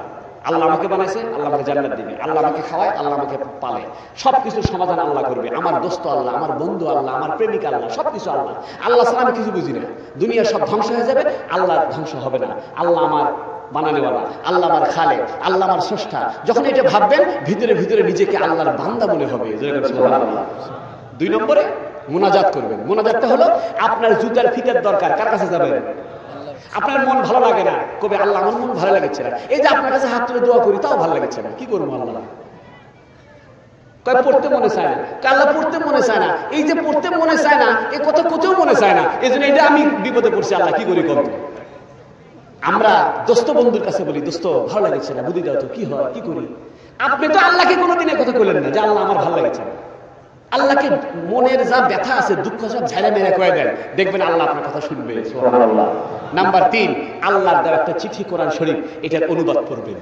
আল্লাহ আমাকে বানাইছে, আল্লাহ আমাকে জান্নাত দিবে, আল্লাহ আমাকে খাওয়ায়, আল্লাহ আমাকে পালে, সবকিছুর সমাধান আল্লাহ করবে। আমার দোস্ত আল্লাহ, আমার বন্ধু আল্লাহ, আমার প্রেমিক আল্লাহ, সবকিছু আল্লাহ। আল্লাহ ছাড়া আমি কিছু বুঝি না। দুনিয়ার সব ধ্বংস হয়ে যাবে, আল্লাহ ধ্বংস হবে না। আল্লাহ আমার বানানেওয়ালা, আল্লাহ আমার খালে, আল্লাহ আমার স্রষ্টা। যখন এটা ভাববেন, ভিতরে ভিতরে নিজেকে আল্লাহর বান্দা মনে হবে। 2 নম্বরে মুনাজাত করবেন। মুনাজাতটা হলো আপনার জুতার ফিতার দরকার, কার কাছে যাবেন? আপনার মন ভালো লাগে না, কবে আল্লাহ আমার মন ভালো লাগছে না, এই যে আপনার কাছে হাত তুলে দোয়া করি তাও ভালো লাগছে না, কি করবো? আল্লাহ কয় পড়তে মনে চায় না, আল্লাহ পড়তে মনে চায় না। এই যে পড়তে মনে চায় না, এই কথা কোথাও মনে চায় না, এই জন্য এটা আমি বিপদে পড়ছি, আল্লাহ কি করি? কত আমরা দোস্ত বন্ধুর কাছে বলি, দোস্ত ভালো লাগছে না, বুদ্ধি দাও তো, কি হয়, কি করি? আপনি তো আল্লাহকে কোনোদিনের কথা বললেন না যে আল্লাহ আমার ভালো লাগছে না। আল্লাহকে মনের যা ব্যথা আছে, দুঃখ সব ঝাড়া মেরে কয়ে দেন, দেখবেন আল্লাহ আপনার কথা শুনবে। সুবহানাল্লাহ। নাম্বার 3, আল্লাহর দ্বারা একটা চিঠি, কোরআন শরীফ, এটার অনুবাদ করবেন।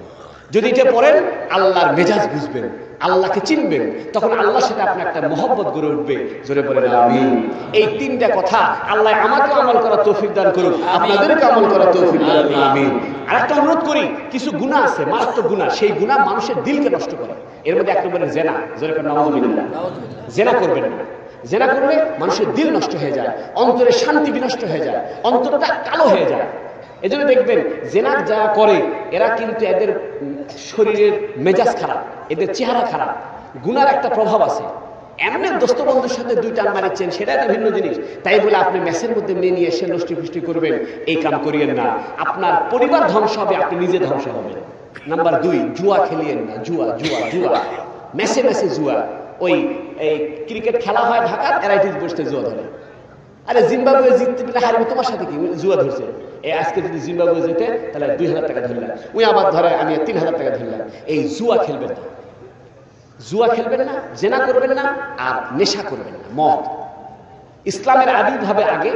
যদি এটা পড়েন আল্লাহর মেজাজ বুঝবেন, আল্লাহকে চিনবেন, তখন আল্লাহর সাথে আপনার একটা মহব্বত গড়ে উঠবে। জোরে বলেন আমিন। এই তিনটা কথা আল্লাহ আমাকে আমল করার তৌফিক দান করুন, আপনাদেরকে আমল করার তৌফিক দান করুন, আমিন। আরেকটা অনুরোধ করি, কিছু গুনাহ আছে, মারাত্মক গুনাহ, সেই গুনাহ মানুষের দিলকে নষ্ট করে। এর মধ্যে এক নম্বরে জেনা। জোরে বলেন নাউযুবিল্লাহ। জেনা করবেন না। জেনা করলে মানুষের দিল নষ্ট হয়ে যায়, অন্তরের শান্তি বিনষ্ট হয়ে যায়, অন্তরটা কালো হয়ে যায়। এজন্য দেখবেন জেনা যারা করে এরা কিন্তু এদের শরীরের মেজাজ খারাপ, এদের চেহারা খারাপ। গুনার একটা প্রভাব আছে। এমনি দোস্ত বন্ধুর সাথে দুই টান মারেছেন, সেটা একটা ভিন্ন জিনিস। তাই বলে আপনি মেসের মধ্যে মেয়ে নিয়ে এসে নষ্টি ফিষ্টি করবেন, এই কাম করিয়েন না। আপনার পরিবার ধ্বংস হবে, আপনি নিজে ধ্বংস হবেন। নাম্বার 2, জুয়া খেলিয়েন না। জুয়া জুয়া জুয়া, মেসে মেসে জুয়া। ওই এই ক্রিকেট খেলা হয় ঢাকার, এরাইটিস বসতে জুয়া ধরে। আরে জিম্বাবুয়ে জিততে পেলে হারবে, তোমার সাথে কি জুয়া ধরছে? এই আজকে যদি জিম্বাবুয়ে যেতে তাহলে 2000 টাকা ধরলাম, ওই আবার ধরে আমি 3000 টাকা ধরলাম। এই জুয়া খেলবেন না, জুয়া খেলবেন না, জেনা করবেন না, আর নেশা করবেন না, মদ। ইসলামের আবির্ভাবে আগে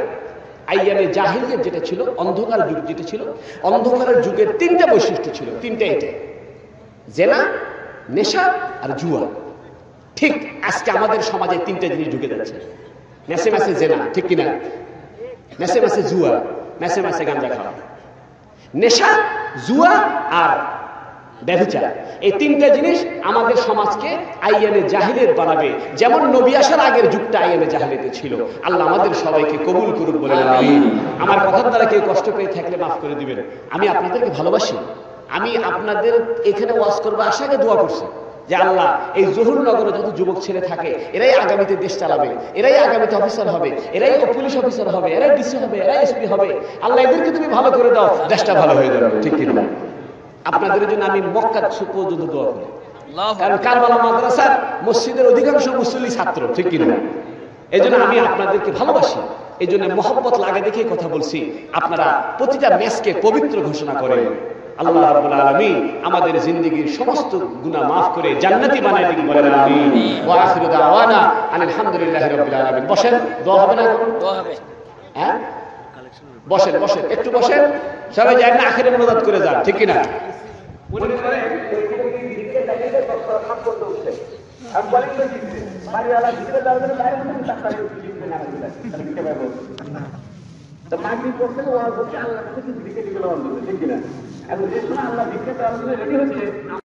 আইয়ামে জাহিলিয়াত যেটা ছিল, অন্ধকার যুগ যেটা ছিল, অন্ধকারের যুগের 3টা বৈশিষ্ট্য ছিল, 3টা এটা: জেনা, নেশা আর জুয়া। ঠিক আজকে আমাদের সমাজে 3টা জিনিস ঢুকে যাচ্ছে। মেসে মেসে জেনা, ঠিক কিনা? মেসে মেসে জুয়া, মেসে মেসে গাঁজা খাওয়া। নেশা, জুয়া আর ব্যভিচার, এই 3টা জিনিস আমাদের সমাজকে আইয়ামে জাহিলিয়াত বানাবে। যেমন নবী আসার আগের যুগটা আইয়ামে জাহিলিয়াতে ছিল। আল্লাহ আমাদের সবাইকে কবুল করুক, বলেন আমিন। আমার কথার দ্বারা কেউ কষ্ট পেয়ে থাকলে মাফ করে দিবেন। আমি আপনাদেরকে ভালোবাসি। আমি আপনাদের এখানে ওয়াজ করবো আশাকে দোয়া করছি যে আল্লাহ এই জহুরনগরে যত যুবক ছেলে থাকে এরাই আগামীতে দেশ চালাবে, এরাই আগামীতে অফিসার হবে, এরাই পুলিশ অফিসার হবে, এরাই ডিসি হবে, এরাই এসপি হবে। আল্লাহ এদেরকে তুমি ভালো করে দাও, দেশটা ভালো হয়ে যাবে, ঠিক কিনা? আপনাদের জন্য আমি মক্কা পর্যন্ত দোয়া করি, কারণ কারবালা মাদ্রাসার মসজিদের অধিকাংশ মুসল্লি ছাত্র, ঠিক কিনা? এই জন্য আমি আপনাদেরকে ভালোবাসি, এই জন্য মহব্বত লাগে দেখে কথা বলছি। আপনারা প্রতিটা ম্যাচকে পবিত্র ঘোষণা করেন। আল্লাহ রাব্বুল আলামিন আমাদের জিন্দেগীর সমস্ত গুনাহ মাফ করে জান্নাতি বানায় দিন, বলেন আমিন। ওয়া আখিরু দাওয়ানা আলহামদুলিল্লাহি রাব্বিল আলামিন। বসেন, দোয়া হবে না? দোয়া হবে। হ্যাঁ, বসেন বসেন, একটু বসেন। সবাই যায় না আখিরে মুনাজাত করে যান, ঠিক কি না? মনে করে আমি বলেন তো জিতবে বাড়িওয়ালা জিতবে, তাহলে বাইরে থেকে টাকা জিতবে না, জিতবে না। তো মাগরি করতে ওয়াজ হচ্ছে আল্লাহর কাছে কিছু দিকে দিকে লওয়া, ঠিক কি না? এখন যে সময় আল্লাহ ভিক্ষা চাওয়ার জন্য রেডি হচ্ছে